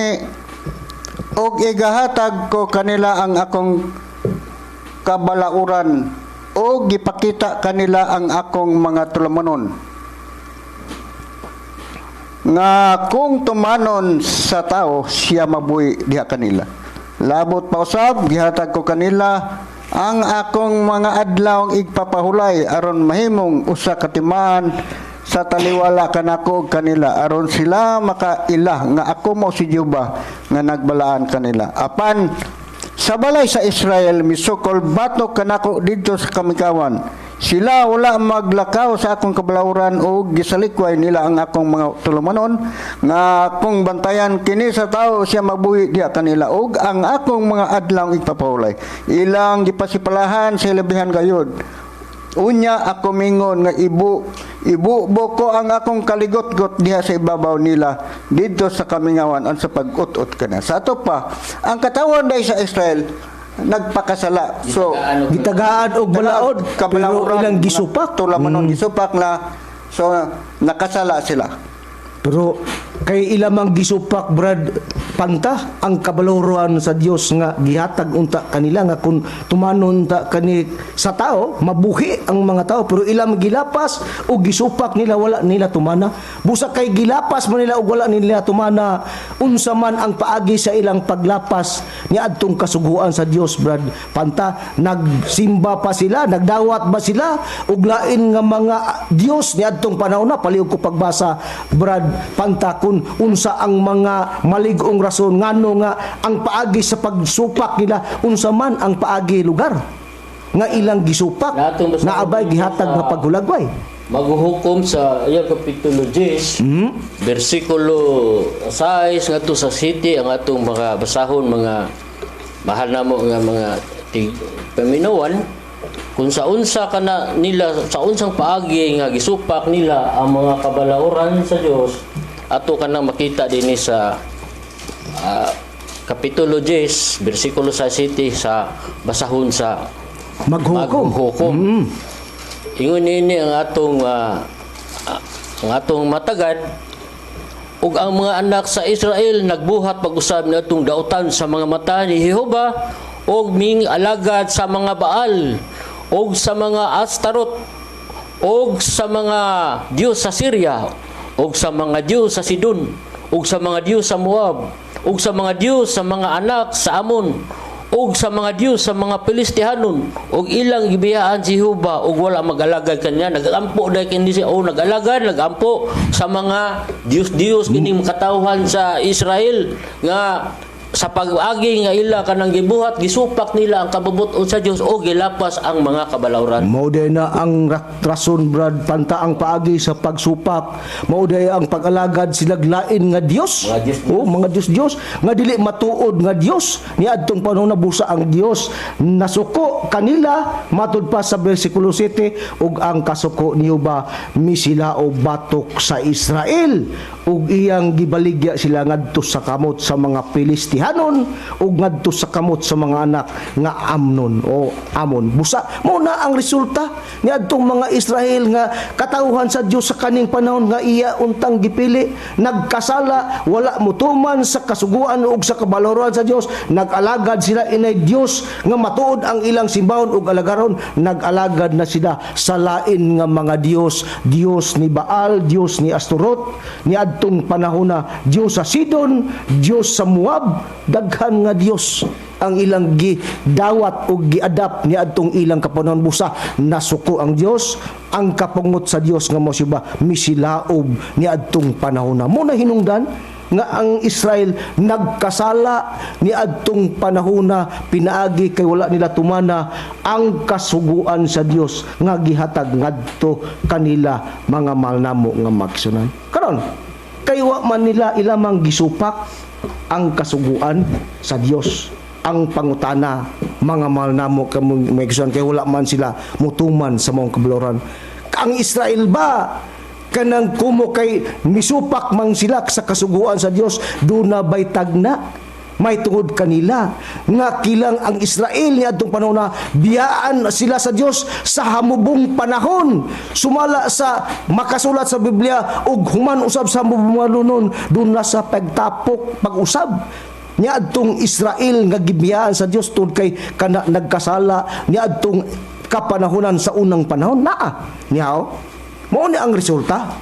og igahatag ko kanila ang akong kabalauran o gipakita kanila ang akong mga tulumanon nga kung tumanon sa tao siya mabuhi diha kanila labot pa usab gihatag ko kanila ang akong mga adlaw igpapahulay aron mahimong usa ka timaan sa taliwala kanako kanila aron sila makailah nga ako mo si Jehova nga nagbalaan kanila apan sa balay sa Israel misukol batok kanako didto sa kamikawan Sila wala maglakaw sa akong kabalawran o gisalikway nila ang akong mga tulumanon nga kung bantayan kini sa tao siya magbuhi diha kanila og ang akong mga adlaw ipapawlay. Ilang gipasipalahan sa labihan gayud. Unya ako mingon nga ibubo ko ang akong kaligot-got diha sa ibabaw nila dito sa kamingawan ang sa pag-ut-ut kana. Sa ato pa, ang katawan dai sa Israel nagpakasala. So Gitagaan og balaod pero ilang gisupak. Tulamanon gisupak na so nakasala sila. Pero kay ilamang gisupak Brad Panta ang kabaloroan sa Dios nga gihatag unta kanila nga kung tumanon ta kani sa tao mabuhi ang mga tao pero ilang gilapas o gisupak nila wala nila tumana busa kay gilapas man nila og wala nila tumana unsa man ang paagi sa ilang paglapas ni adtong kasuguan sa Dios Brad Panta nagsimba pa sila nagdawat ba sila og lain nga mga Dios ni adtong panahon na palihog ko pagbasa Brad Panta kun unsa ang mga malig-ong rason ngano nga ang paagi sa pagsupak nila unsa man ang paagi lugar nga ilang gisupak na abay gihatag nga paghulagway maghuhukom sa iya kapitulo 10 bersikulo 6 ngadto sa city ang atong mga basahon mga mahal namo nga mga paminawan kung sa unsa kana nila sa unsang paagi nga gisupak nila ang mga kabalauran sa Dios ato kanang makita dinhi sa kapitulo 10 bersikulo 7 sa basahon sa maghukom. Ingon ini ang atong matagad ug ang mga anak sa Israel nagbuhat pag-usab na atong dautan sa mga mata ni Jehova og ming alagad sa mga Baal og sa mga Astarot og sa mga Diyos sa Syria og sa mga Diyos sa Sidon ug sa mga Diyos sa Moab ug sa mga Diyos sa mga anak sa Amon ug sa mga Diyos sa mga Pilistihanon ug ilang gibiyaan si Jehova ug wala mag-alagad kanya nagampo dai kini siya nag-alagad nagampo sa mga Diyos kini katawhan sa Israel nga sa pag-agi nga ila kanang gibuhat gisupak nila ang kabubuton sa Dios o gilapas ang mga kabalawran. Mao day na ang rason Brad Panta ang paagi sa pagsupak. Mao day ang pag-alagad sila lain nga Dios. Mga Dios nga dili matuod nga Dios. Ni adtong panahon na busa ang Dios nasuko kanila matud pa sa bersikulo 7 ug ang kasuko ni Jehova misila o batok sa Israel ug iyang gibaligya sila ngadto sa kamot sa mga Pilistihanon ug ngadto sa kamot sa mga anak nga Amnon o Amon. Busa mo na ang resulta ni adtong mga Israel nga katawhan sa Dios sa kaning panahon nga iya untang gipili nagkasala wala mutuman sa kasuguan ug sa kabaloran sa Dios nag-alagad sila inay Dios nga matuod ang ilang simbahon ug alagaron nag-alagad na sila sa lain nga mga Dios ni Baal Dios ni Astorot ni adtong panahon na Dios sa Sidon Dios sa Moab daghan nga Dios ang ilang gidawat o giadapt ni adtong ilang kapanahon busa nasuko ang Dios ang kapungot sa Dios nga mo siya misilaob ni adtong panahon na mo na hinungdan nga ang Israel nagkasala ni adtong panahon na pinaagi kay wala nila tumana ang kasuguan sa Dios nga gihatag ngadto kanila mga malnamo nga magsunan karon kay wa man nila ilamang gisupak ang kasuguan sa Dios ang pangutana mga malnamo kamigsuan kay wala man sila mutuman sa mong kabaloran ang Israel ba kanang kumo kay misupak mang sila sa kasuguan sa Dios do na bay tagna may tungod kanila nga kilang ang Israel ni adtong panahon na biyaan sila sa Dios sa hamubong panahon sumala sa makasulat sa Biblia ug human usab sa hamubong dun na sa pagtapok pag-usab ni adtong Israel nga gibiyaan sa Dios tungod kay kana nagkasala ni adtong kapanahonan sa unang panahon naa niyaw mao ni ang resulta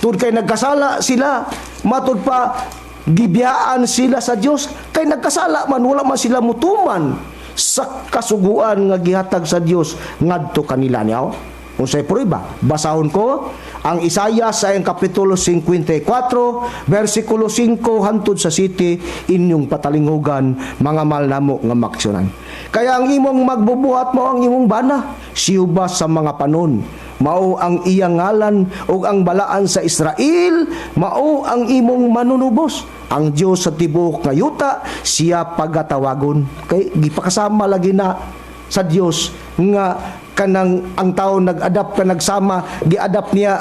tungod kay nagkasala sila matud pa gibiyaan sila sa Dios kay nagkasala man wala man sila mutuman sa kasuguan nga gihatag sa Dios ngadto kanila niyaw Unsay prueba? Basahon ko ang Isaiah sa iyang kapitulo 54, versikulo 5 hangtod sa 7, inyong patalingugan mga malnamo nga maksyonan. Kaya ang imong magbubuhat mo ang imong bana, siyuba sa mga panon. Mao ang iyang ngalan ug ang balaan sa Israel, mao ang imong manunubos. Ang Dios sa tibuok nga yuta, siya pagatawagon. Kay gipakasama lagi na sa Dios nga kanang ang tao nag-adapt ka nagsama, gi-adapt niya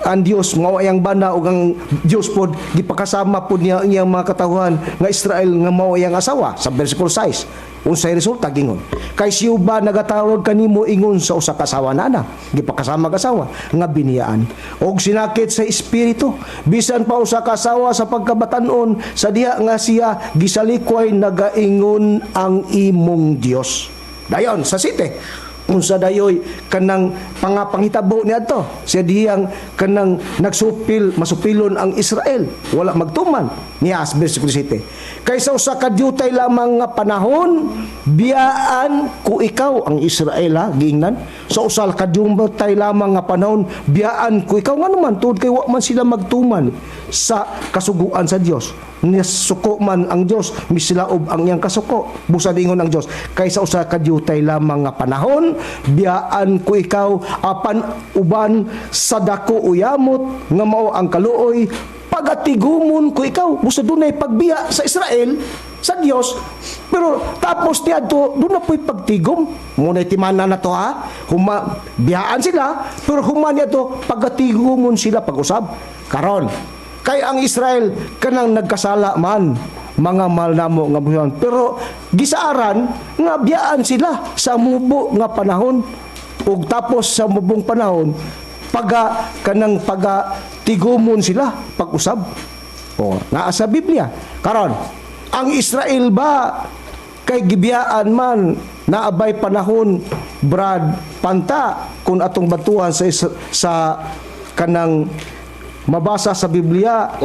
ang Dios mao ang bana ug ang Dios pod gipakasama pod niya ang iyang mga katawhan nga Israel nga mao iyang asawa sa bersikulo 6. Unsay resulta gingon? Kay siyuba nagatawag kanimo ingon sa usa ka asawa nana, gipakasama ka asawa nga biniyaan. Og sinakit sa espiritu, bisan pa usa ka asawa sa pagkabatan-on sa diha nga siya gisalikway nagaingon ang imong Dios. Dayon sa site, unsa dayoy kanang pangapangitabo niadto siya diyang kanang masupilon ang Israel wala magtuman niya bersikulo 7 kaysa usa ka diutay lamang nga panahon biyaan ko ikaw ang Israel ha giingnan sa usa ka diutay lamang nga panahon biyaan ko ikaw nga naman tuod kay wa man sila magtuman sa kasuguan sa Dios nisuko man ang Dios misilaob ang iyang kasuko busa dingon ang Dios kaysa usa ka diutay lamang nga panahon biyaan ko ikaw apan uban sa dako uyamot nga mao ang kaluoy pagatigumon ko ikaw busa dunay pagbiya sa Israel sa Dios pero tapos niadto duna po'y pagtigom muna timana na to ha biyaan sila pero human niadto pagatigumon sila pag-usab karon kay ang Israel kanang nagkasala man mga malnamo nga buhian pero gisaaran nga biyaan sila sa mubo nga panahon ug tapos sa mubong panahon kanang tigumon sila pag-usab naa sa Biblia karon ang Israel ba kay gibiyaan man naabay panahon Brad Panta kung atong batuhan sa kanang mabasa sa Biblia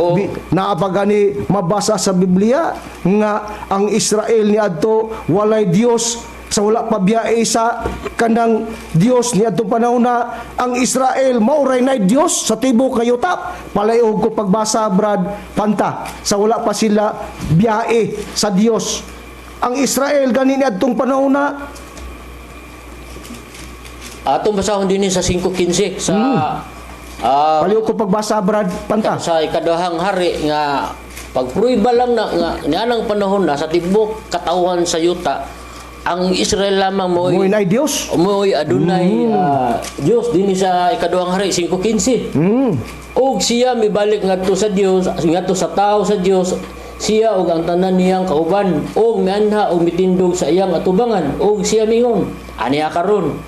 naapagani mabasa sa Biblia nga ang Israel niadto walay Dios sa wala pa biyae sa kanang Dios niadto panahon na ang Israel mauray na Dios sa tibuok kayuta palayog ko pagbasa Brad Panta sa wala pa sila biyae sa Dios ang Israel gani niadtong panahon na atong basahon dinhi sa 5:15 sa palayog ko pagbasa Brad Panta sa ikaduhang hari nga pagpruiba lang na nga nianang panahon na sa tibok katawhan sa yuta ang Israel lamang mo'y na Dios mo'y adunay Dios dinhi sa ikaduhang hari 5:15 og siya mibalik ngadto sa Dios ngadto sa tao sa Dios siya og ang tanan niyang kauban og mianha og mitindog sa iyang atubangan og siya mingon aniya karon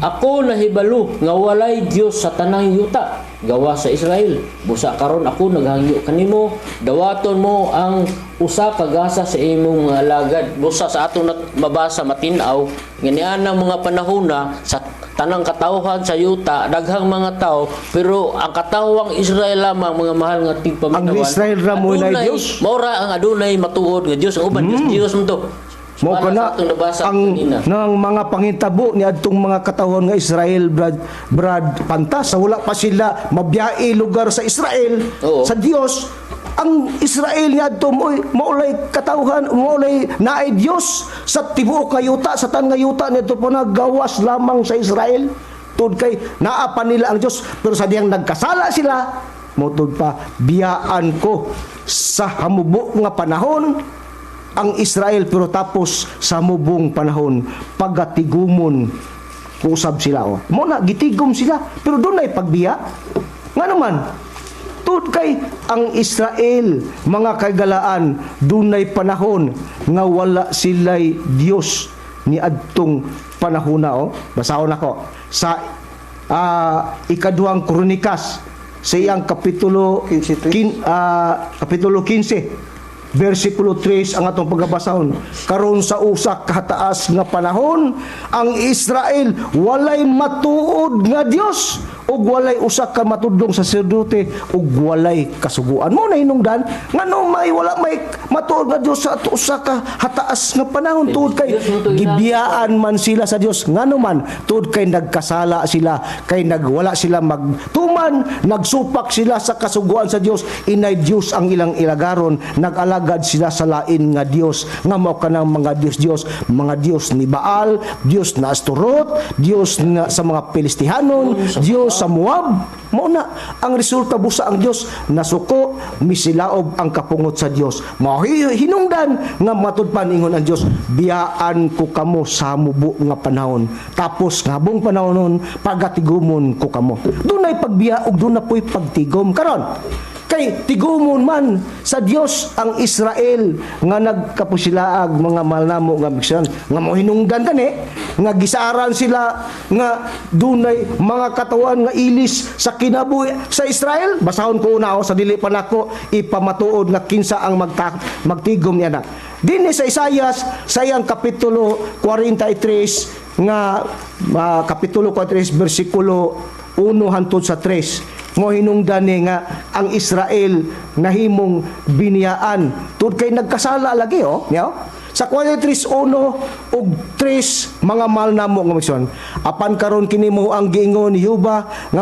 ako nahibalo nga walay Dios sa tanang yuta gawa sa Israel busa karon ako naghangyo kanimo dawaton mo ang usa ka gasa sa imong mga alagad busa sa atong mabasa matin-aw nganian ang mga panahon na sa tanang katawhan sa yuta daghang mga tao pero ang katawang Israel lamang mga mahal nga tigpaminawan ang Israel ra mo na Dios maura ang adunay matuod nga Dios ang uban Dios mo to mo kana ang nang mga pangitabo ni adtong mga katawhan nga Israel Brad Panta sa wala pa sila mabiyae lugar sa Israel sa Dios ang Israel nga adto maulay katawhan maulay naay Dios sa tibuok kayuta sa tan nga yuta nito po nagawas lamang sa Israel tud kay naa pa nila ang Dios pero sa diyang nagkasala sila mo tud pa biyaan ko sa hamubo nga panahon ang Israel pero tapos sa mubong panahon pagatigumon kusab sila mo na gitigom sila pero doon ay pagbiya nga naman tud kay ang Israel mga kagalaan dunay panahon nga wala sila'y Dios ni adtong panahon na basahon ako sa ikaduhang Kronikas sa iyang kapitulo 15 versikulo 3 ang atong pagbasahon karon sa usa ka taas nga panahon ang Israel walay matuod nga Dios ug walay usa ka matudlong saserdote ug walay kasuguan. Mo na hinungdan ngano wala may matuod nga Dios sa usa ka hataas nga panahon tuod kay gibiyaan man sila sa Dios ngano man tuod kay nagkasala sila, kay nagwala sila magtuman, nagsupak sila sa kasuguan sa Dios. Inay Dios ang ilang ilagaron, nag-alagad sila sa lain nga Dios nga mao kanang mga Dios, mga Dios ni Baal, Dios na Astorot, Dios na sa mga Pilistihanon, Dios sa Moab. Mao na ang resulta busa ang Dios nasuko, misilaob ang kapungot sa Dios. Mao hinungdan nga matudpan ingon ang Dios, biyaan ko kamo sa mubo nga panahon. Tapos nga buong panahon nun, pagatigumon ko kamo. Dunay pagbiya ug dunay po'y pagtigom karon. Kay tigumon man sa Dios ang Israel nga nagkapusilaag mga malnamo nga bigsan nga mo hinungdan kani nga gisaran sila nga dunay mga katawan nga ilis sa kinabuhi sa Israel. Basahon ko una sa dili pa nako ipamatuod nga kinsa ang magtigom niya na. Dinhi sa Isaias sayang kapitulo 43 nga kapitulo 43 bersikulo 1 hangtod sa 3 mo hinungdan ni nga ang Israel nahimong biniyaan tud kay nagkasala lagi sa 43:1 ug 3 mga malnamo nga misyon apan karon kini mo ang giingon ni Jehova nga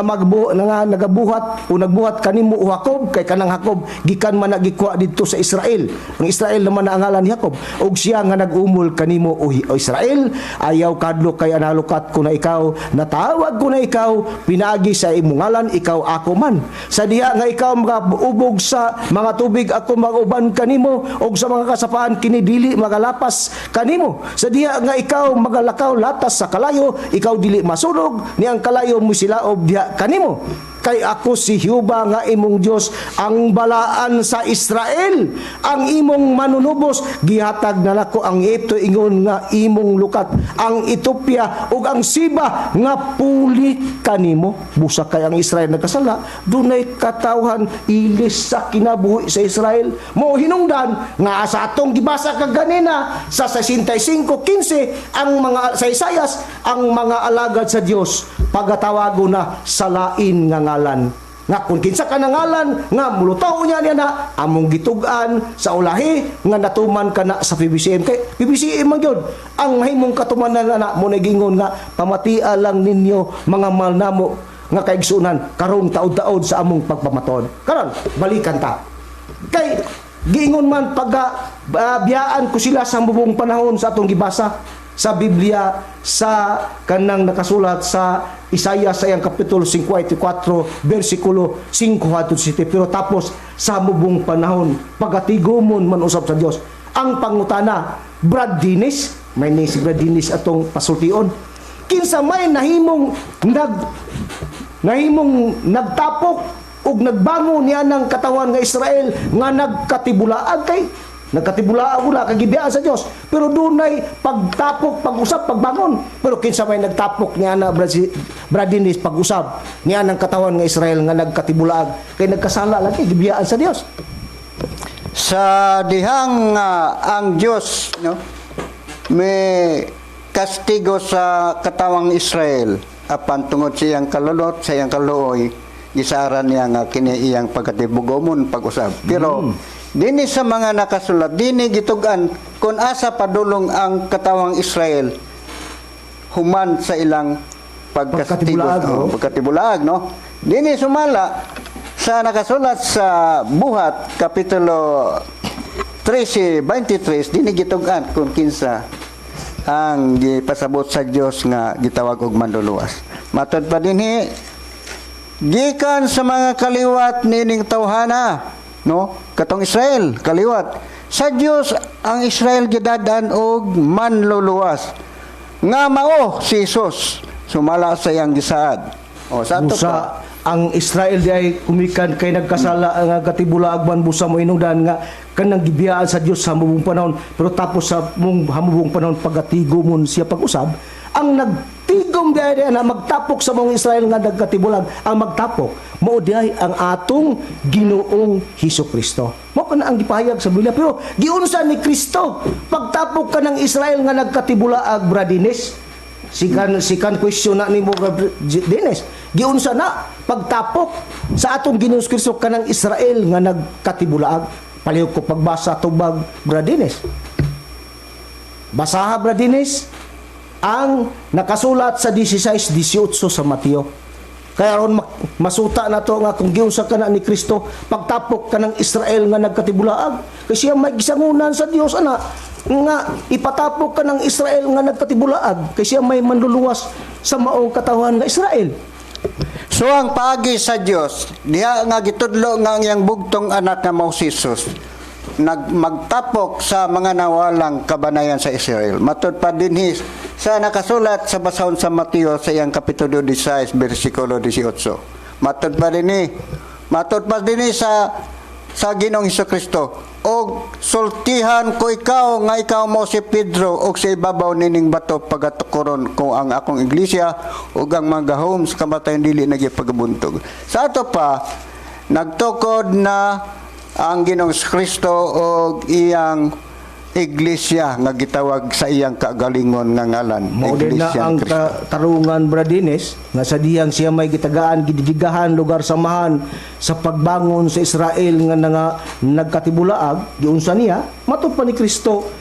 nagabuhat o nagbuhat kanimo o Jacob kay kanang Jacob gikan man nagikuha didto sa Israel. Ang Israel naman ang ngalan ni Jacob ug siya nga nagumol kanimo o Israel. Ayaw kadlo kay analukat ko na ikaw, natawag ko na ikaw, pinaagi sa imong ngalan, ikaw ako man. Sa diha nga ikaw magaubog sa mga tubig, ako maguban kanimo ug sa mga kasapaan kini dili lapas kanimo. Sa diha nga ikaw magalakaw latas sa kalayo, ikaw dili masunog, niyang kalayo mo silaob diha kanimo. Kay ako si Jehova nga imong Dios, ang balaan sa Israel, ang imong manunubos, gihatag na nako ang ito ingon nga imong lukat, ang Ethiopia ug ang Siba nga puli kanimo. Busa kay ang Israel nagkasala, dunay katawhan ilis sa kinabuhi sa Israel. Mo hinungdan nga sa atong gibasa kag ganina sa 65:15 ang mga sa Isaias, ang mga alagad sa Dios pagatawago na sa lain nga ngalan. Nga kung kinsa ka ngalan nga mulutaw niya na among gitugan sa ulahi nga natuman ka na sa PBCM. Kay PBCM man gyud ang mahimong katumanan na mo nagingon nga pamatia lang ninyo mga malnamo nga kaigsunan karong taod-taod sa among pagpamaton. Karon balikan ta. Kay giingon man biyaan ko sila sa mubong panahon sa atong gibasa sa Biblia sa kanang nakasulat sa Isaiah sa iyang kapitulo 54 bersikulo 5 hangtod 7. Pero tapos sa mubong panahon pagatigumon man usab sa Dios. Ang pangutana, Brad Dinis, may ni si Brad Dinis atong pasultion. Kinsa may nahimong nagtapok ug nagbango niya ng katawan nga Israel nga nagkatibulaag kay nagkatibulaag wala kagibiyaan sa Dios, pero dunay pagtapok, pag-usap, pagbangon. Pero kinsa may nagtapok niya na Bradinis pag-usap niya ng katawan nga Israel nga nagkatibulaag kay nagkasala lagi gibiyaan sa Dios. Sa dihang ang Dios may kastigo sa katawang Israel apan tungod sa iyang kalulot, sa iyang kaluoy, gisaran niya nga kini iyang pagkatibugomon pag-usap. Pero dini sa mga nakasulat, dini gitugan kung asa padulong ang katawang Israel human sa ilang pagkatibulaag, no? Dini sumala sa nakasulat sa Buhat kapitulo 13:23, dini gitugan kung kinsa ang gipasabot sa Dios nga gitawag og manluluwas. Matod pa dinhi gikan sa mga kaliwat nining tawhana, no? Katong Israel kaliwat sa Dios ang Israel gidadan og manluluwas nga mao si Jesus sumala sa iyang gisaad. Sa ato pa ang Israel di ay kumikan kay nagkasala nga katibulaag man busa mo inungdan nga kanang gibiyaan sa Dios sa mubong panahon, pero tapos sa hamubong panahon pagatigomon siya pag-usab ang nagtigom diay na magtapok sa mga Israel nga nagkatibulag, ang magtapok mao diay ang atong Ginoong Hesukristo. Mao kana ang gipahayag sa Biblia, pero giunsa ni Kristo pagtapok ka ng Israel nga nagkatibulaag, Bradines? Sikan question na ni mo Dennis. giunsa na pagtapok sa atong Ginoong Kristo kanang Israel nga nagkatibulaag. Palihog ko pagbasa tubag Bradines. Basaha Bradines ang nakasulat sa 16:18 sa Mateo. Kaya ron masuta na to nga kung giunsa ka na ni Kristo, pagtapok ka ng Israel nga nagkatibulaag. Kasi siya may gisangunan sa Dios ana nga ipatapok ka ng Israel nga nagkatibulaag. Kasi siya may manluluwas sa maong katawhan nga Israel. So ang paagi sa Dios diha nga gitudlo nga ang iyang bugtong anak nga mao si Jesus magtapok sa mga nawalang kabanayan sa Israel. Matud pa dinhi sa nakasulat sa basahon sa Mateo sa iyang kapitulo 16 bersikulo 18. Matud pa dinhi sa Ginoong Hesukristo, og sultihan ko ikaw nga ikaw mo si Pedro og sa ibabaw nining bato pagatukuron ko ang akong iglesia ug ang mga gahom sa kamatayon dili nagipagabuntog. Sa ato pa nagtukod na ang Ginoong Kristo og iyang iglesia nga gitawag sa iyang kagalingon nga ngalan. Mao din na ang tarungan Bradines nga sa diyang siya may gitagaan gididigahan lugar samahan sa pagbangon sa Israel nga nagkatibulaag giunsa niya matud pa ni Kristo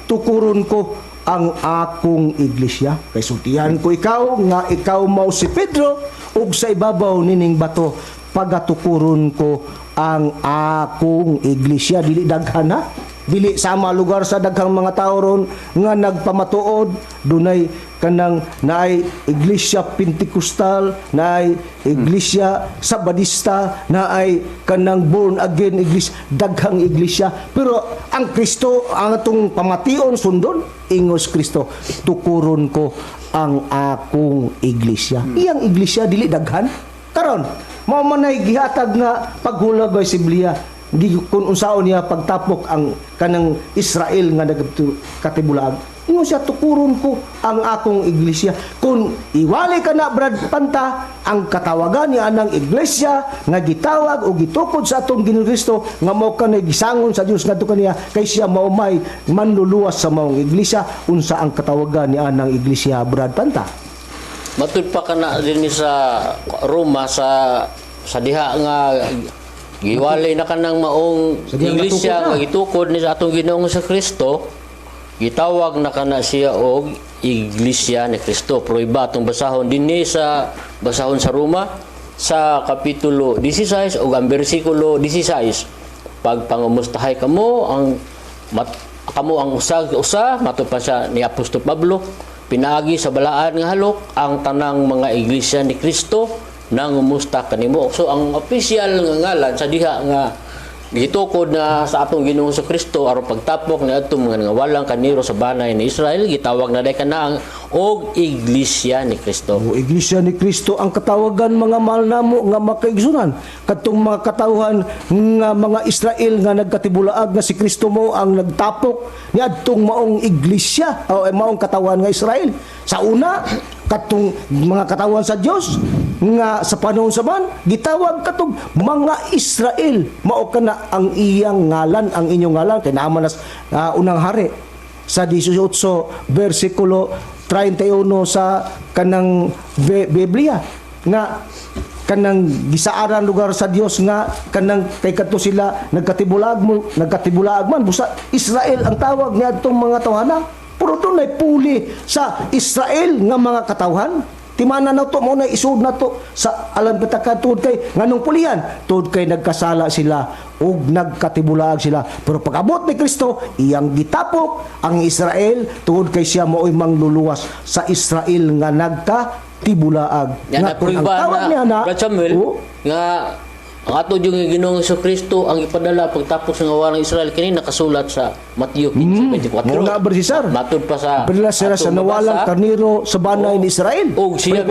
tukuron ko ang akong iglesia kay sultihan ko ikaw nga ikaw mao si Pedro ug sa ibabaw nining bato pagatukuron ko ang akong iglesia. Dili daghan ha, dili sama lugar sa daghang mga tao ron nga nagpamatuod. Dunay kanang naay iglesia Pentecostal, naay iglesia Sabadista, naay kanang born again iglesia, daghang iglesia. Pero ang Kristo ang atong pamation sundon ingos Kristo, tukuron ko ang akong iglesia. Iyang iglesia dili daghan karon mao man ay gihatag nga paghulag sa Biblia kung unsaon niya pagtapok ang kanang Israel nga nagkatibulaag. Ingon siya tukuron ko ang akong iglesia. Kung iwali ka na Brad Panta ang katawagan niya anang iglesia nga gitawag o gitukod sa atong Ginoong Kristo nga mao kanay gisangon sa Dios ngadto kaniya kay siya mao may manluluwas sa maong iglesia. Unsa ang katawagan niya anang iglesia Brad Panta? Matud pa kana din sa Roma sa diha nga giwalay na kanang maong iglesia nga gitukod ni sa atong Ginoong sa Kristo, gitawag na kana siya og iglesia ni Kristo. Pero iba atong basahon dinhi sa basahon sa Roma sa kapitulo 16 ug ang bersikulo 16. Pag pangumustahay kamo ang usa matud pa siya ni Apostol Pablo pinaagi sa balaan nga halok ang tanang mga iglesia ni Kristo nang umusta kanimo. So ang opisyal nga ngalan sa diha nga gitukod na sa atong Ginoong sa Kristo aron pagtapok ni adtong mga nga walang kaniro sa banay ni Israel gitawag na day kana ang og iglesia ni Kristo. O iglesia ni Kristo ang katawagan mga mahal namo nga makaigsunan kadtong mga katawhan nga mga Israel nga nagkatibulaag nga si Kristo mo ang nagtapok ni adtong maong iglesia o maong katawan nga Israel. Sa una katong mga katawan sa Dios nga sa panahon sa man gitawag katong mga Israel mao kana ang iyang ngalan ang inyong ngalan kay naman unang hari sa 18 bersikulo 31 sa kanang Biblia nga kanang gisaaran lugar sa Dios nga kanang kay kadto sila nagkatibulaag man busa Israel ang tawag niya adtong mga tawhana. Pero doon ay puli sa Israel nga mga katawhan. Timana na to, mo na isud na to sa alam betaka tuod kay nganong pulihan. Tuod kay nagkasala sila ug nagkatibulaag sila. Pero pag-abot ni Kristo, iyang gitapok ang Israel tuod kay siya mao'y mangluluwas sa Israel nga nagkatibulaag. Nga ang tawag niya na Brad Samuel, nga ang ato yung Ginoong Kristo ang ipadala pagtapos ng awalang Israel kini nakasulat sa Mateo 15:24. Nga bersisar. Matud pa sa Bila sila sa nawalang karniro sa banay ni Israel. Og siya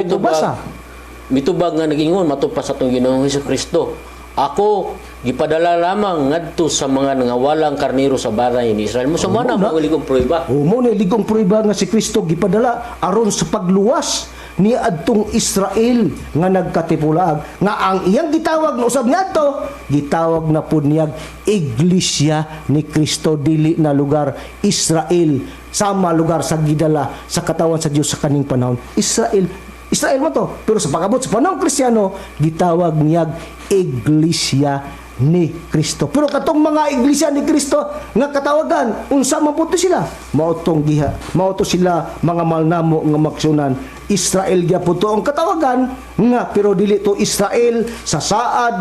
mitubag nga nagingon matud pa sa atong Ginoong Kristo. Ako gipadala lamang ngadto sa mga nangawalang karniro sa banay ni Israel. Mo man ang ligong prueba. Mo na ligong prueba nga si Kristo gipadala aron sa pagluwas ni adtong Israel nga nagkatipulaag nga ang iyang gitawag na usab niadto gitawag na pud niyag iglesia ni Kristo dili na lugar Israel sama lugar sa gidala sa katawan sa Dios sa kaning panahon Israel Israel mo to. Pero sa pag-abot sa panahon Kristiyano, gitawag niyag Iglesia ni Kristo. Pero katong mga iglesia ni Kristo nga katawagan, unsa man puto sila? Mautong giha, mauto sila mga malnamo nga maksyonan. Israel gyapon to ang katawagan nga, pero dili to Israel sa saad,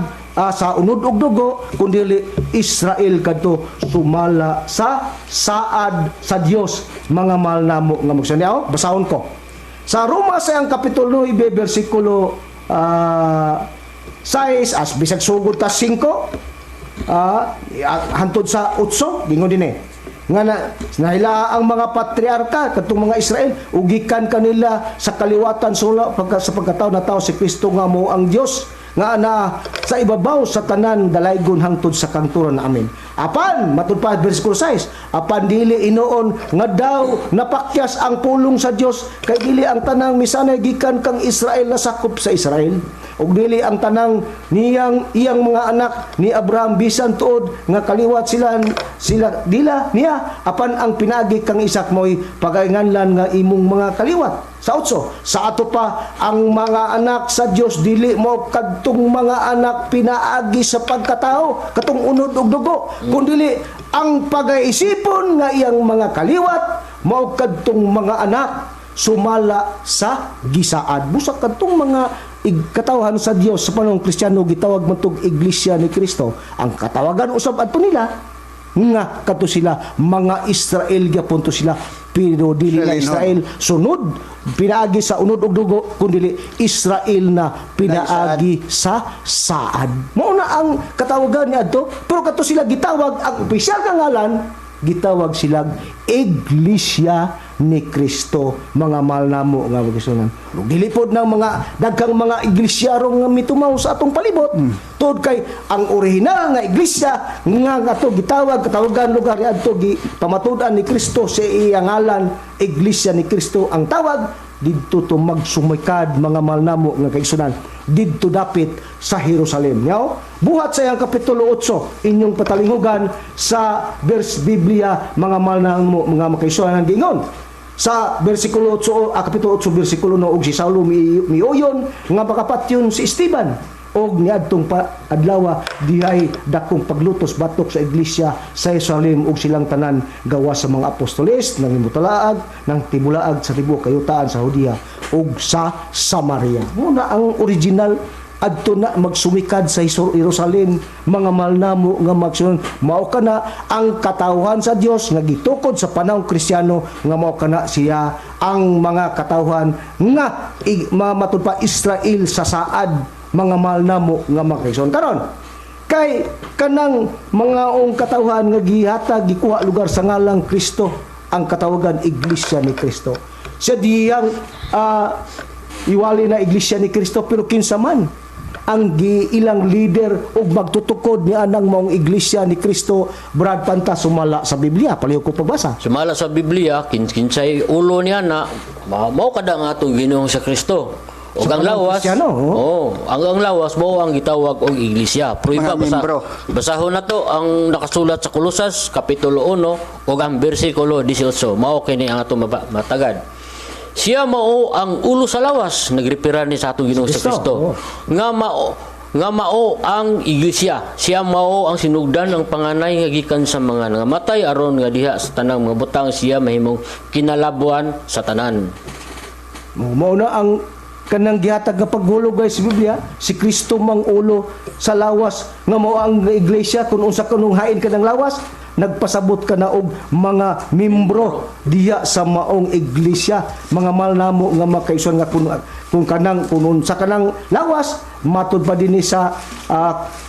sa unod ug dugo, kundi Israel kadto sumala sa saad sa Dios, mga malnamo nga maksyonan. Basahon ko sa Roma sa ang kapitulo 9 bersikulo 6, as bisag sugod ta 5, hantod sa 8, gingon din nga nahila ang mga patriarka katong mga Israel, ugikan kanila sa kaliwatan sa pagkatao na tao si Kristo nga mo ang Dios nga na sa ibabaw sa tanan dalaygon hangtod sa kangturan na amin. Apan matud pa bersikulo 6, apan dili inoon nga daw napakyas ang pulong sa Dios kay dili ang tanang misanay gikan kang Israel na sakop sa Israel, ug dili ang tanang iyang mga anak ni Abraham bisan tuod nga kaliwat sila dila niya, apan ang pinagi kang Isak mo'y pagainganlan nga imong mga kaliwat. Sa 8, sa ato pa ang mga anak sa Dios dili mo kadtong mga anak pinaagi sa pagkatao katong unod ug dugo, kundi ang pagaisipon nga iyang mga kaliwat mao kadtong mga anak sumala sa gisaad. Busa kadtong mga katawhan sa Dios sa panahon Kristiyano gitawag man tog Iglesia ni Kristo. Ang katawagan usab adto nila nga kadto sila mga Israel gyapon to sila, pero dili na Israel sunod pinaagi sa unod ug dugo, kundi Israel na pinaagi sa saad. Mao na ang katawagan niya adto, pero kadto sila gitawag ang opisyal nga ngalan, gitawag silang Iglesia ni Kristo, mga mahal namo nga magisunan. Dili pod ng mga daghang mga iglesyaro nga mitumaw sa atong palibot. Tod kay ang orihinal nga iglesia nga ato gitawag katawagan lugar ni adto pamatudan ni Kristo sa iyang ngalan, Iglesia ni Kristo ang tawag. Didto to magsumikad mga mahal namo nga kaigsunan, didto dapit sa Jerusalem. Buhat sa iyang kapitulo 8 inyong patalingugan sa verse Biblia, mga mahal namo mga makaigsunan, gingon sa bersikulo 8, kapitulo 8 bersikulo 9, og si Saulo miuyon nga makapatyon si Esteban, og niadtong adlaw dihay dakong paglutos batok sa iglesia sa Jerusalem, og silang tanan gawa sa mga apostoles nang imutalaag nang tibulaag sa tibuok kayutaan sa Judea og sa Samaria. Muna ang original adto na magsumikad sa Jerusalem, mga malnamo nga magsun. Mao kana ang katawhan sa Dios nga gitukod sa panahon Kristiyano, nga mao kana siya ang mga katawhan nga matud pa Israel sa saad, mga malnamo nga magkaison karon. Kay kanang mga katawhan nga gihatag gikuha lugar sa ngalang Kristo, ang katawagan Iglesia ni Kristo. Siya diyang iwali na Iglesia ni Kristo, pero kinsa man ang ilang leader o magtutukod ni anang maong Iglesia ni Kristo, Brad Panta, sumala sa Biblia. Paliw ko pagbasa. Sumala sa Biblia, kinsay ulo niya na mao kada nga atong Ginoong sa Kristo. O ang lawas, ang lawas mo ang gitawag og Iglesia. Pero basahon na to ang nakasulat sa Kolosas kapitulo 1 ug ang bersikulo 18. Mao kini ang atong matagad. Siya mao ang ulo sa lawas, nagrepera ni sa atong Ginoong sa Kristo. Nga mao ang Iglesia. Siya mao ang sinugdan ng panganay nga gikan sa mga nangamatay aron nga diha sa tanang mga butang siya mahimong kinalabuan sa tanan. Mao na ang kanang gihatag nga paghulog guys sa Biblia, si Kristo mang ulo sa lawas, nga mao ang iglesia. Kung unsa kanung hain kanang lawas, nagpasabot ka na og mga membro diya sa maong iglesia, mga malnamo nga makaison nga kung sa kanang lawas matud pa dinhi sa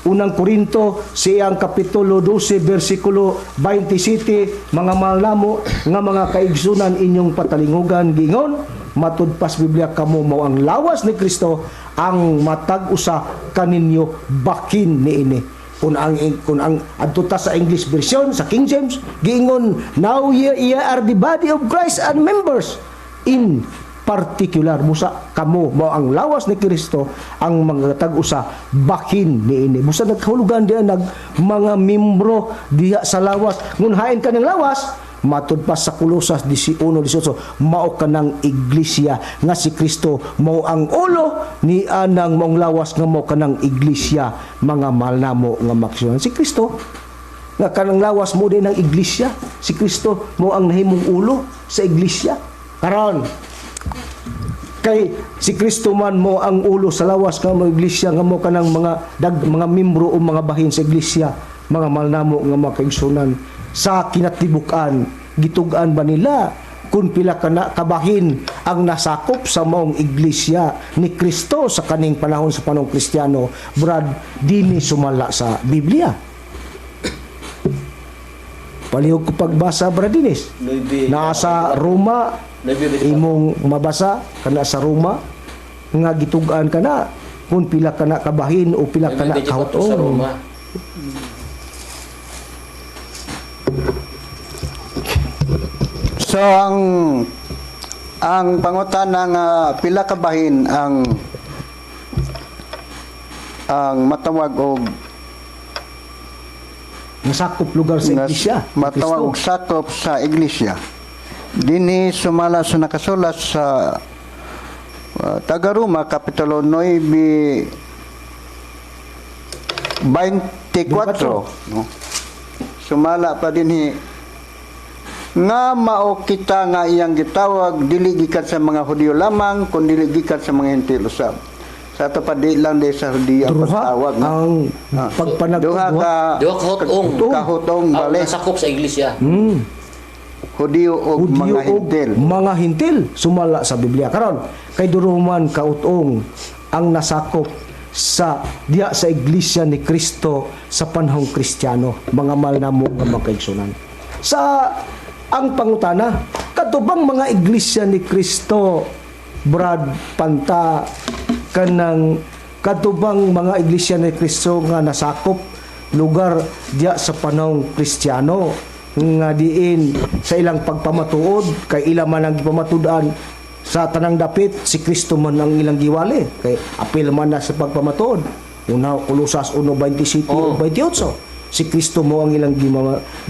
unang Korinto siyang kapitulo 12 bersikulo 27, mga malnamo nga mga kaigsunan inyong patalingugan, gingon matud pas Biblia kamo mao ang lawas ni Kristo ang matag usa kaninyo bakin niini. Kung ang adto ta sa English version sa King James giingon, now ye are the body of Christ and members in particular. Busa kamo mao ang lawas ni Kristo ang mga tag-usa bahin niini. Busa nagkahulugan diyan mga membro diha sa lawas. Ngun hain ka ng lawas, matud pa sa Kolosas 1:18, mao kanang iglesia nga si Kristo mao ang ulo ni anang maong lawas nga mao kanang iglesia, mga malnamo nga maksyon. Si Kristo nga kanang lawas mo din ang iglesia, si Kristo mo ang nahimong ulo sa iglesia. Karon kay si Kristo man mo ang ulo sa lawas nga mo iglesia, nga mo kanang mga membro o mga bahin sa iglesia, mga malnamo nga mga kaigsunan. Sa kinatibukan, gitugan ba nila kung pila kana kabahin ang nasakop sa maong iglesia ni Kristo sa kaning panahon, sa panahong Kristiyano? Brad, dini sumala sa Biblia. Palihog ko pagbasa, Brad Dinis. Nasa Roma, imong mabasa kana sa Roma nga gitugan kana kung pila kana kabahin o pila kana kahot-on. So ang pangutana nga pila ka bahin ang matawag og Nasakop lugar sa iglesia. matawag og sakop sa iglesia. Dini sumala sa nakasulat sa Taga-Roma Kapitulo 9:24, no? Sumala pa dinhi nga mao kita nga iyang gitawag dili gikan sa mga Hudiyo lamang kundi dili gikan sa mga Hentil usab. Sa ato pa di lang di sa Hudiyo ang pagtawag, no? Ang Duha kahutong balik Nasakop sa iglesia. Hudiyo o mga Hentil. Mga hintil sumala sa Biblia. Karon kay duruman kautong ang nasakop sa diya sa iglesia ni Kristo sa panahong Kristiyano, mga malnamo nga makaigsunan. Sa ang pangutana, katubang mga iglesia ni Kristo, Brad Panta, kanang katubang mga iglesia ni Kristo nga nasakop lugar diya sa panahong Kristiyano, nga diin sa ilang pagpamatuod kay ila man ang gipamatudan sa tanang dapit, si Kristo man ang ilang giwali kay apil man na sa pagpamatuod. Una Kolosas 1:27 o 28, si Kristo mo ang ilang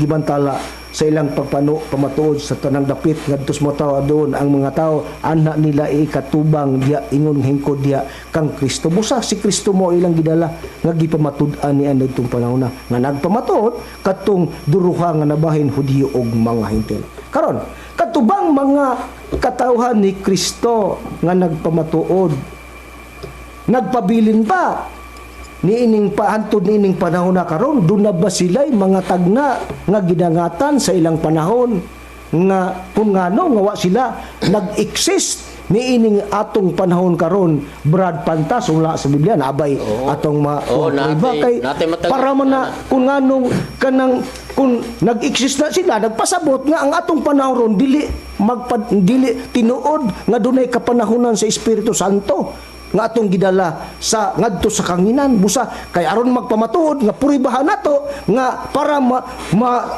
gibantala sa ilang pamatuod sa tanang dapit ngadto mo tawo doon ang mga tao anak nila ikatubang diya ingon hingkod diya kang Kristo. Busa si Kristo mo ilang gidala nga gipamatud-an ni adtong panahon nga nagpamatud katong duruha nga nabahin Hudiyo ug mga Hentil. Karon katubang mga katawhan ni Kristo nga nagpamatuod, nagpabilin pa niining paantod niining panahon na karon, doon na ba sila'y mga tagna nga gidangatan sa ilang panahon nga kung ngano nga wa sila nag-exist niining atong panahon karon, Brad Pantas ula sa Biblia nabay atong iba kay para man na kung nganong kanang kung nag-exist na sila nagpasabot nga ang atong panahon ron dili tinuod nga dunay kapanahonan sa Espiritu Santo nga atong gidala sa ngadto sa kanginan. Busa kay aron magpamatuod nga puribahan nato nga para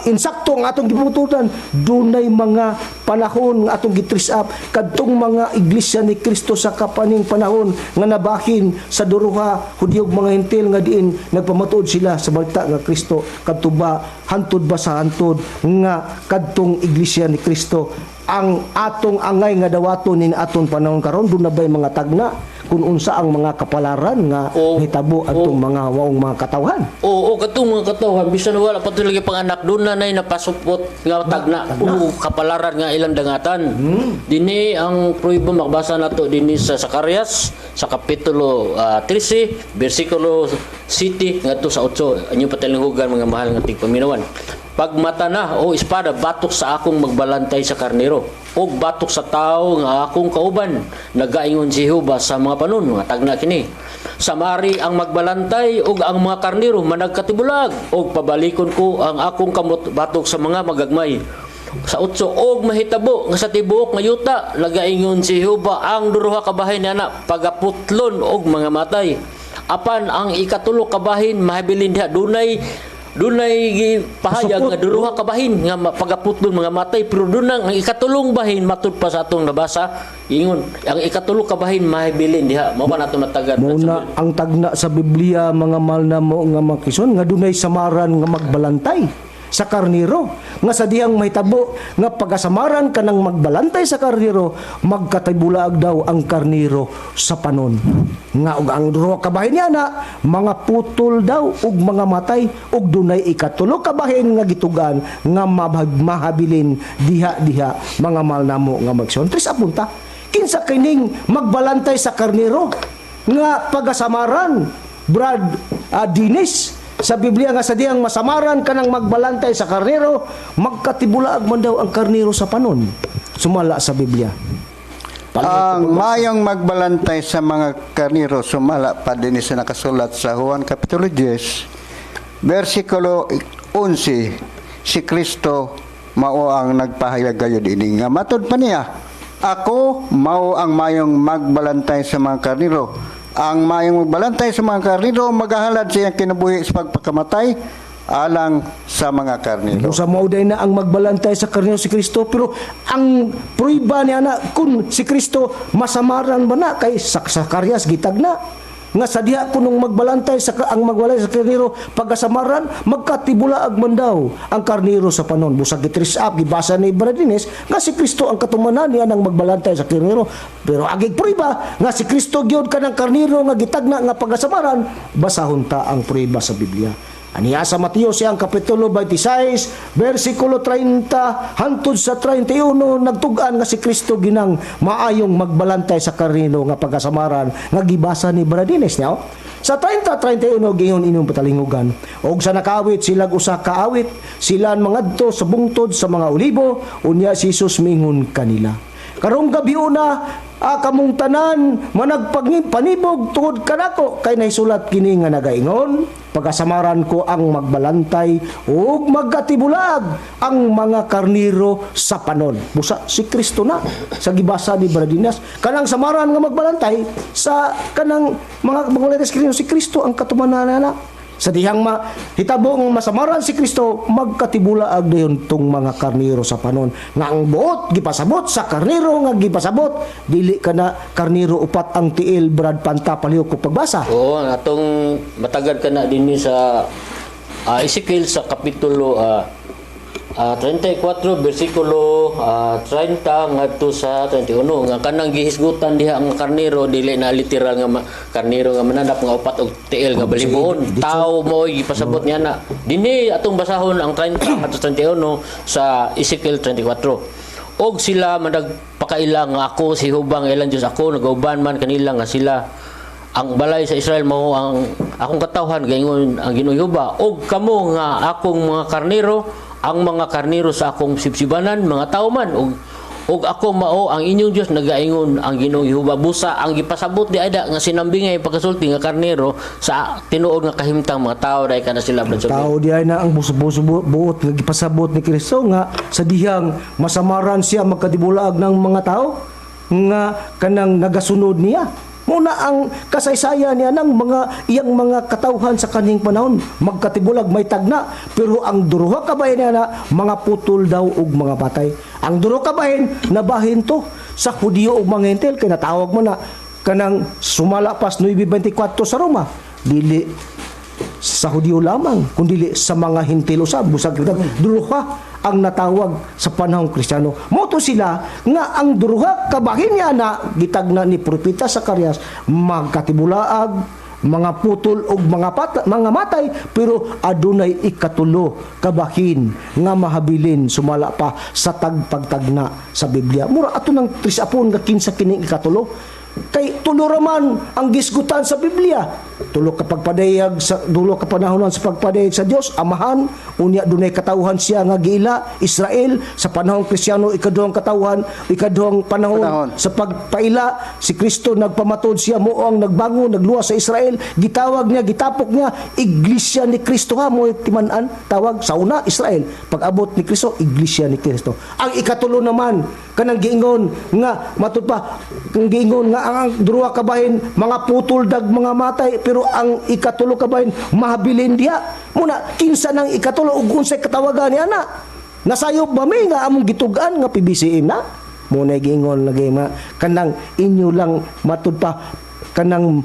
insakto nga atong giputudan, dunay mga panahon nga atong gitris up kadtong mga iglesia ni Kristo sa kapaning panahon nga nabahin sa duruha Hudiyo ug mga Hentil nga diin nagpamatuod sila sa balita nga Kristo. Kadto ba hantud ba sa hantud nga kadtong iglesia ni Kristo ang atong angay nga dawaton ni atong panahon karon, doon na ba'y mga tagna kung unsa ang mga kapalaran nga hitabo atong mga waong mga katawhan? Oo, katong mga katawhan bisan wala pa lagi panganak doon na nay napasupot nga tagna kapalaran nga ilang dangatan. Dinhi ang proyebo makbasa nato dinhi sa Zacarias sa kapitulo 13 bersikulo 7 ngadto sa 8. Anyo patilinghugan mga mahal nga tigpaminawan. Pagmata na o espada batok sa akong magbalantay sa karnero og batok sa tao nga akong kauban, nagaingon si Jehova sa mga panon nga tagna kini. Samari ang magbalantay og ang mga karnero managkatibulag og pabalikon ko ang akong kamot batok sa mga magagmay. Sa 8 og mahitabo nga sa tibuok nga yuta, nagaingon si Jehova ang duruha ka bahin ana pagaputlon og mga matay. Apan ang ikatulo ka bahin mahabilin diha dunay pahayag nga duruha ka bahin nga pagaputlon mga matay, pero dunang ang ikatulong bahin matud pa sa atong nabasa ingon ang ikatulo ka bahin mahabilin diha mao pa nato matagad. Muna ang tagna sa Biblia mga malnamo nga makison nga dunay samaran nga magbalantay sa karniro, nga sa dihang mahitabo nga pagasamaran kanang magbalantay sa karniro, magkatibulaag daw ang karniro sa panon. Nga og ang duha ka bahin niya na mga putol daw ug mga matay ug dunay ikatulo ka bahin nga gitugan nga mahabilin diha-diha mga malnamo nga magson. Tris apunta. Kinsa kining magbalantay sa karniro nga pagasamaran, Brad Dinis, sa Biblia nga sa diyang masamaran kanang magbalantay sa karnero, magkatibulaag man daw ang karnero sa panon. Sumala sa Biblia. Ang mayong magbalantay sa mga karniro, sumala pa din sa nakasulat sa Juan Kapitulo 10, versikulo 11, si Kristo mao ang nagpahayag gayud ini nga matod pa niya, ako mao ang mayong magbalantay sa mga karniro. Ang mayong magbalantay sa mga karniro, maghahalad siya kinabuhi sa pagpakamatay alang sa mga karniro. Sa mauday na ang magbalantay sa karniro si Kristo, pero ang pruiba niya na kung si Kristo masamaran ba na kay sa karyas gitag na nga sa diha kunong magbalantay sa ang magbalantay sa karniro pagkasamaran, magkatibulaag man daw ang karniro sa panon. Busag gitris up gibasa ni Bradines nga si Kristo ang katumanan niya ng magbalantay sa karniro, pero agig pruiba nga si Kristo gyud kanang karniro nga gitagna nga pagkasamaran, basahon ta ang pruiba sa Biblia. Aniya sa Mateo siyang kapitulo 26, versikulo 30 hantod sa 31, nagtugan nga si Kristo ginang maayong magbalantay sa karniro nga pagkasamaran nga gibasa ni Bradines niya. Sa 30-31 giyon inyong patalingugan. Og sa nakawit sila usa ka awit, sila mangadto sa bungtod sa mga olibo, unya si Jesus mingon kanila. Karong gabi una, kamong tanan managpanibog tungod kanako kay naisulat kini nga nagaingon, pagkasamaran ko ang magbalantay ug magkatibulag ang mga karniro sa panon. Busa si Kristo na sa gibasa ni Bradinas kanang samaran nga magbalantay sa kanang mga magbalantay si Kristo ang katumanan na. Sa dihang hitabong masamaran si Kristo, magkatibulaag dayon tong mga karniro sa panon. Nga ang buot gipasabot sa karniro nga gipasabot, dili kana karniro upat ang tiil, Brad Panta paliw ko pagbasa. Oo, atong matagad ka na din sa Ezekiel sa kapitulo 34 versikulo 30 ngadto sa 31 nga kanang gihisgutan diha ang karniro dili na literal nga karniro nga mananap nga upat og tiil nga balibon, tao mo gipasabot niya na dinhi atong basahon ang 30 ngadto 31 sa Ezekiel 34. Og sila managpakaila nga ako si hubang ilang Dios ako nagauban man kanila nga sila ang balay sa Israel mao ang akong katawhan gaingon ang Ginoo Yuba, og kamo nga akong mga karniro, ang mga karniro sa akong sibsibanan mga tao man, og ako mao ang inyong Dios nagaingon ang Ginoo Yehova. Busa ang gipasabot di ada nga sinambingay pagkasulti nga karniro sa tinuod nga kahimtang mga tao dai kana sila tao di ay na ang buso-buso buot nga gipasabot ni Kristo nga sa dihang masamaran siya magkadibulaag ng mga tao nga kanang nagasunod niya. Muna ang kasaysayan niya ng iyang mga katawhan sa kaning panahon, magkatibulag may tagna, pero ang duruha kabahin niya na mga putol daw ug mga patay. Ang duruha kabahin nabahin to sa Hudiyo ug mga Hentil, kay natawag mo na kanang sumala pas 9:24 sa Roma, dili sa Hudiyo lamang kundi sa mga Hentil usab. Busag duruha ang natawag sa panahong Kristiyano. Moto sila nga ang duruha kabahin niya na gitagna ni propeta Zacarias, magkatibulaag, mga putol og mga matay, pero adunay ikatulo kabahin nga mahabilin sumala pa sa tagpagtagna sa Biblia. Mura ato nang trisapon nga kinsa kining ikatulo. Kay tulo raman ang gisgutan sa Biblia. Tulo ka pagpadayag sa dulo ka panahonan sa pagpadayag sa Dios amahan, unya dunay katawhan siya nga giila Israel sa panahong Kristiyano, ikaduhang katawhan, ikaduhang panahon sa pagpaila si Kristo nagpamatod siya mo ang nagbangon nagluwas sa Israel, gitawag niya gitapok niya iglesia ni Kristo ha mo timan-an tawag sa una Israel, pag-abot ni Kristo iglesia ni Kristo. Ang ikatulo naman kanang giingon nga matud pa ang giingon nga ang duruha kabahin mga putol dag mga matay, pero ang ikatulo kabahin mahabilin diha. Muna kinsa nang ikatulo ug unsay katawagan niya na nasayop ba may nga among gitugan nga PBCM na muna giingon lagi kanang inyo lang matud pa kanang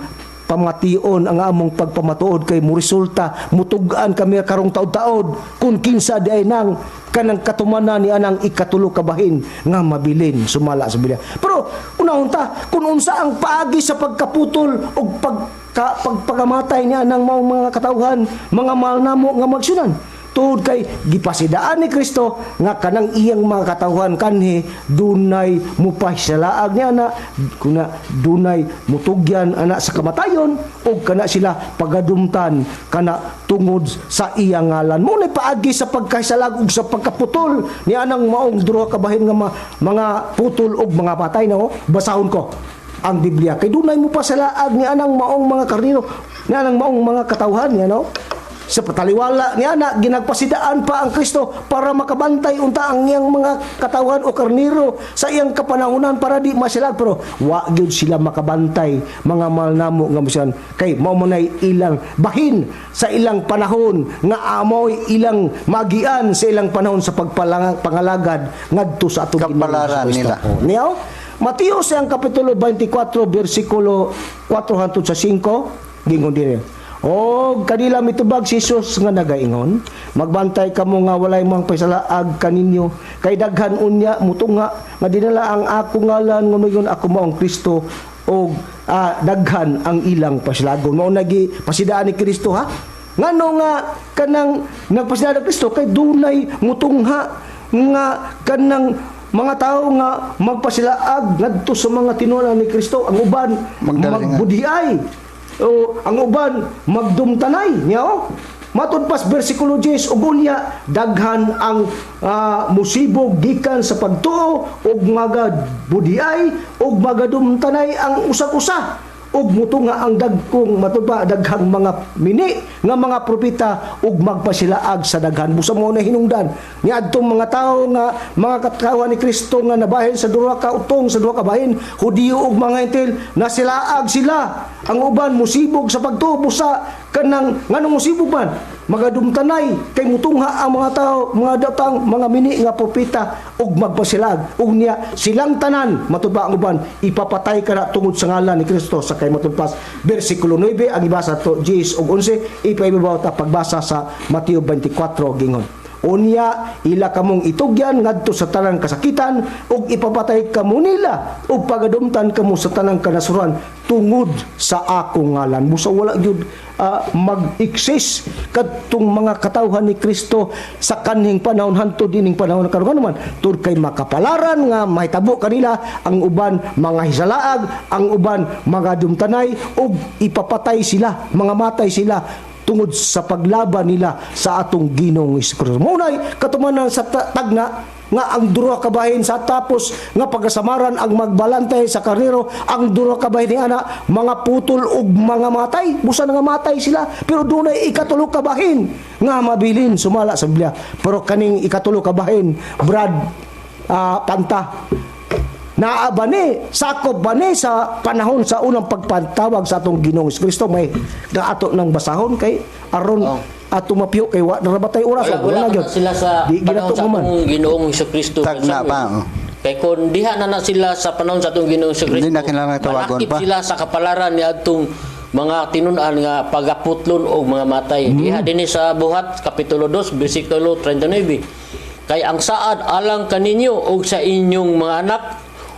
pamation ang among pagpamatuod kay mo resulta mutugaan kami karong taud-taud kun kinsa di ay nang kanang katumanan ni anang ikatulo ka bahin nga mabilin sumala sa Biblia. Pero unahon ta kun unsa ang paagi sa pagkaputol o pagpagamatay niya ng mga katawhan, mga malnamo nga magsunan. Tungod kay gipasidaan ni Kristo nga kanang iyang mga katawhan kanhi dunay mupahisalaag niya na kuna dunay mutugyan ana sa kamatayon o kana sila pagadumtan kana tungod sa iyang ngalan. Mo nay paagi sa pagkahisalag ug sa pagkaputol ni anang maong duha ka bahin nga mga putol ug mga patay na basahon ko ang Biblia kay dunay mupasalaag ni anang maong mga karnero ni anang maong mga katawhan niya sa pataliwala niya na ginagpasidaan pa ang Kristo para makabantay unta ang iyang mga katawan o karniro sa iyang kapanahunan para di masilag, pero wa gyud sila makabantay mga malnamo nga musyan kay mao manay ilang bahin sa ilang panahon nga amoy ilang magian sa ilang panahon sa pagpangalagad ngadto sa atong kapalaran nila. Niyaw Mateo siyang kapitulo 24 bersikulo 4 hangtod sa 5 gingon dire. O kanila mitubag si Jesus nga nagaingon, magbantay kamo nga walay mang paisalaag kaninyo kay daghan unya mutunga nga dinala ang ako ngalan ngunon ako maong Kristo o daghan ang ilang pasilagon. Mao nagi pasidaan ni Kristo ha. Ngano nga kanang nagpasidaan ni Kristo kay dunay mutungha nga kanang mga tao nga magpasilaag ngadto sa mga tinunan ni Kristo, ang uban magbudiay o ang uban magdumtanay niya matud pas bersikulo 10 ug unya daghan ang musibog gikan sa pagtuo ug magabudiay ug magadumtanay ang usag-usa ug mutunga ang dagkong matudpa daghang mga mini nga mga propeta ug magpasilaag sa daghan busa mo na hinungdan ni adtong mga tao nga mga katawhan ni Kristo nga nabahin sa duha ka utong sa duha ka bahin Hudiyo ug mga Hentil nasilaag sila ang uban musibog sa pagtuo busa kanang nganong musibog man magadumtanay kay mutungha ang mga tao mga datang mga mini nga propeta ug magpasilag ug niya silang tanan matudpa ang uban ipapatay kana tungod sa ngalan ni Kristo sa kay matudpas bersikulo 9 ang ibasa to 10 ug 11 ipaibabaw ta pagbasa sa Mateo 24 gingon. Unya ila kamong itugyan ngadto sa tanang kasakitan ug ipapatay kamo nila ug pagadumtan kamo sa tanang kanasuran tungod sa akong ngalan. Busa wala gyud mag-exist kadtong mga katawhan ni Kristo sa kanhing panahon hantod dining panahon karon naman tud kay makapalaran nga mahitabo kanila ang uban mga hisalaag ang uban mga dumtanay ug ipapatay sila mga matay sila tungod sa paglaban nila sa atong Ginoong Hesus. Munay katumanan sa tagna nga ang duha ka bahin sa tapos nga pagasamaran ang magbalantay sa karnero ang duha ka bahin ni ana mga putol ug mga matay busa nga matay sila pero dunay ikatulo ka bahin nga mabilin sumala sa Biblia pero kaning ikatulo ka bahin Brad Panta naa ba ni sakop ba ni sa panahon sa unang pagpantawag sa atong Ginoong Kristo may ato nang basahon kay aron ato mapyo kay wa narabatay oras wala na sila sa panahon sa atong Ginoong Kristo tagna pa kay kun diha na sila sa panahon sa atong Ginoong Kristo hindi na kinahanglan tawagon pa sila sa kapalaran ni adtong mga tinunan nga pagaputlon og mga matay diha dinhi sa Buhat kapitulo 2 bersikulo 39 kay ang saad alang kaninyo og sa inyong mga anak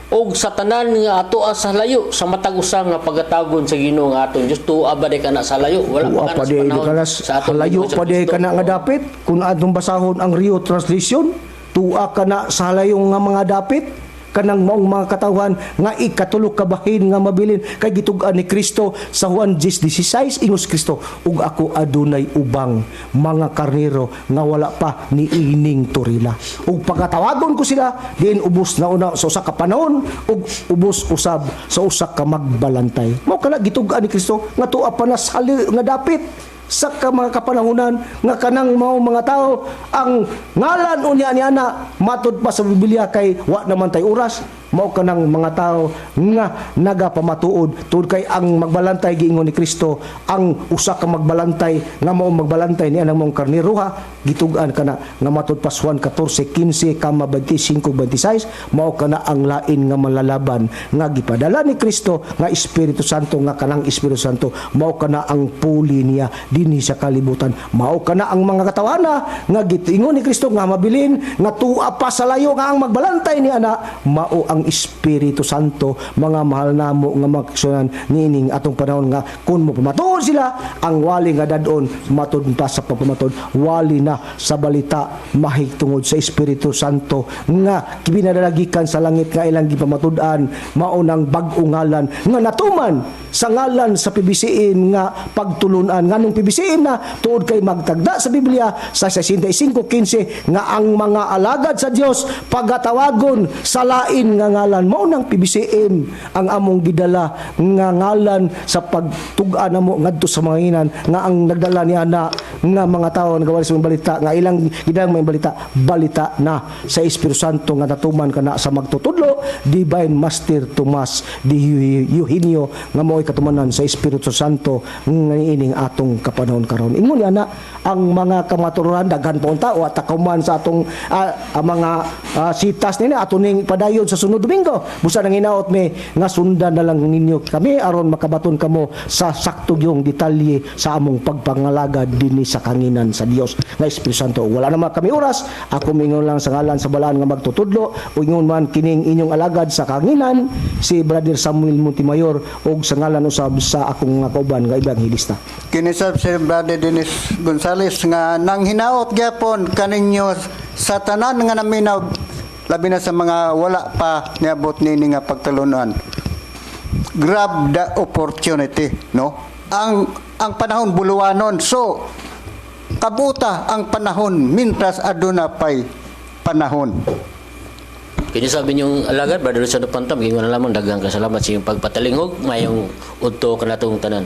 og sa tanan nga atoa sa layo sa matag usa nga pagatagon sa Ginoo nga aton Dios tuwa ba di kana sa layo wala pa kana sa aton layo pa di kana nga dapit kun adtong basahon ang Rio translation tuwa kana sa layo nga mga dapit kanang maong mga katawhan nga ikatulo ka bahin nga mabilin kay gitug-an ni Kristo sa Juan 10:16 ingos Kristo ug ako adunay ubang mga karnero nga wala pa ni ining turila ug pagkatawagon ko sila diin ubos na una sa usa ka panahon ug ubos usab sa usa ka magbalantay mao kana gitug-an ni Kristo nga tuwa pa na sali nga dapit sa mga kapanahunan nga kanang mga tao ang ngalan unya ni ana matud pa sa Biblia kay wa naman tay oras mao kanang mga tao nga nagapamatuod tungod kay ang magbalantay giingon ni Kristo, ang usa ka magbalantay nga mao magbalantay ni anang mong karniruha gitugan kana nga matud pas Juan 14:15 kama 25-26 mao kana ang lain nga malalaban nga gipadala ni Kristo nga Espiritu Santo, nga kanang Espiritu Santo mao kana ang puli niya dinhi sa kalibutan, mao kana ang mga katawana nga gitingon ni Kristo nga mabilin nga tuwa pa sa layo nga ang magbalantay ni ana mao ang Espiritu Santo. Mga mahal namo nga magsunan niining atong panahon nga kun mo pamatuod sila ang wali nga dadon matud pa sa pagpamatod wali na sa balita mahigtungod sa Espiritu Santo nga binadalagikan sa langit nga ilang gipamatud-an mao nang bag-o ngalan nga natuman sa ngalan sa PBCN nga pagtulunan nganong PBCN na tuod kay magtagda sa Biblia sa 65:15 nga ang mga alagad sa Dios pagatawagon sa lain nga ngalan mao nang PBCN ang among gidala nga ngalan sa pagtug-an namo ngadto sa mga hinan nga ang nagdala ni ana nga mga tawo nagawa sa balita nga ilang gidang may balita na sa Espiritu Santo nga natuman kana sa magtutudlo Divine Master Tomas di Eugenio nga mo'y katumanan sa Espiritu Santo nga ining atong kapanahon karon. Ingon ana ang mga kamaturan daghan pa unta o atakuman sa atong mga sitas nini atuning padayon sa sunod Domingo. Busa nang hinaot mi nga sundan na lang ninyo kami aron makabaton kamo sa sakto yung detalye sa among pagpangalaga dinhi sa kanginan sa Dios nga Espiritu Santo. Wala naman kami oras, ako mingon lang sa ngalan sa balaan nga magtutudlo o ingon man kining inyong alagad sa kanginan si Brother Samuel Montemayor og sa ngalan usab sa akong nga kauban nga ebanghilista. Kinisab si Brother Dennis Gonzales nga nang hinaot gyapon kaninyo sa tanan nga naminaw labi na sa mga wala pa niabot nini nga pagtalunan. Grab the opportunity, no? Ang panahon buluwanon. So kabuta ang panahon mintras aduna pay panahon. Kini sabi niyong alagad, Brother Luciano Panta, maging na lamang daghang kasalamat sa iyong pagpatalingog, mayong udto kanatong tanan.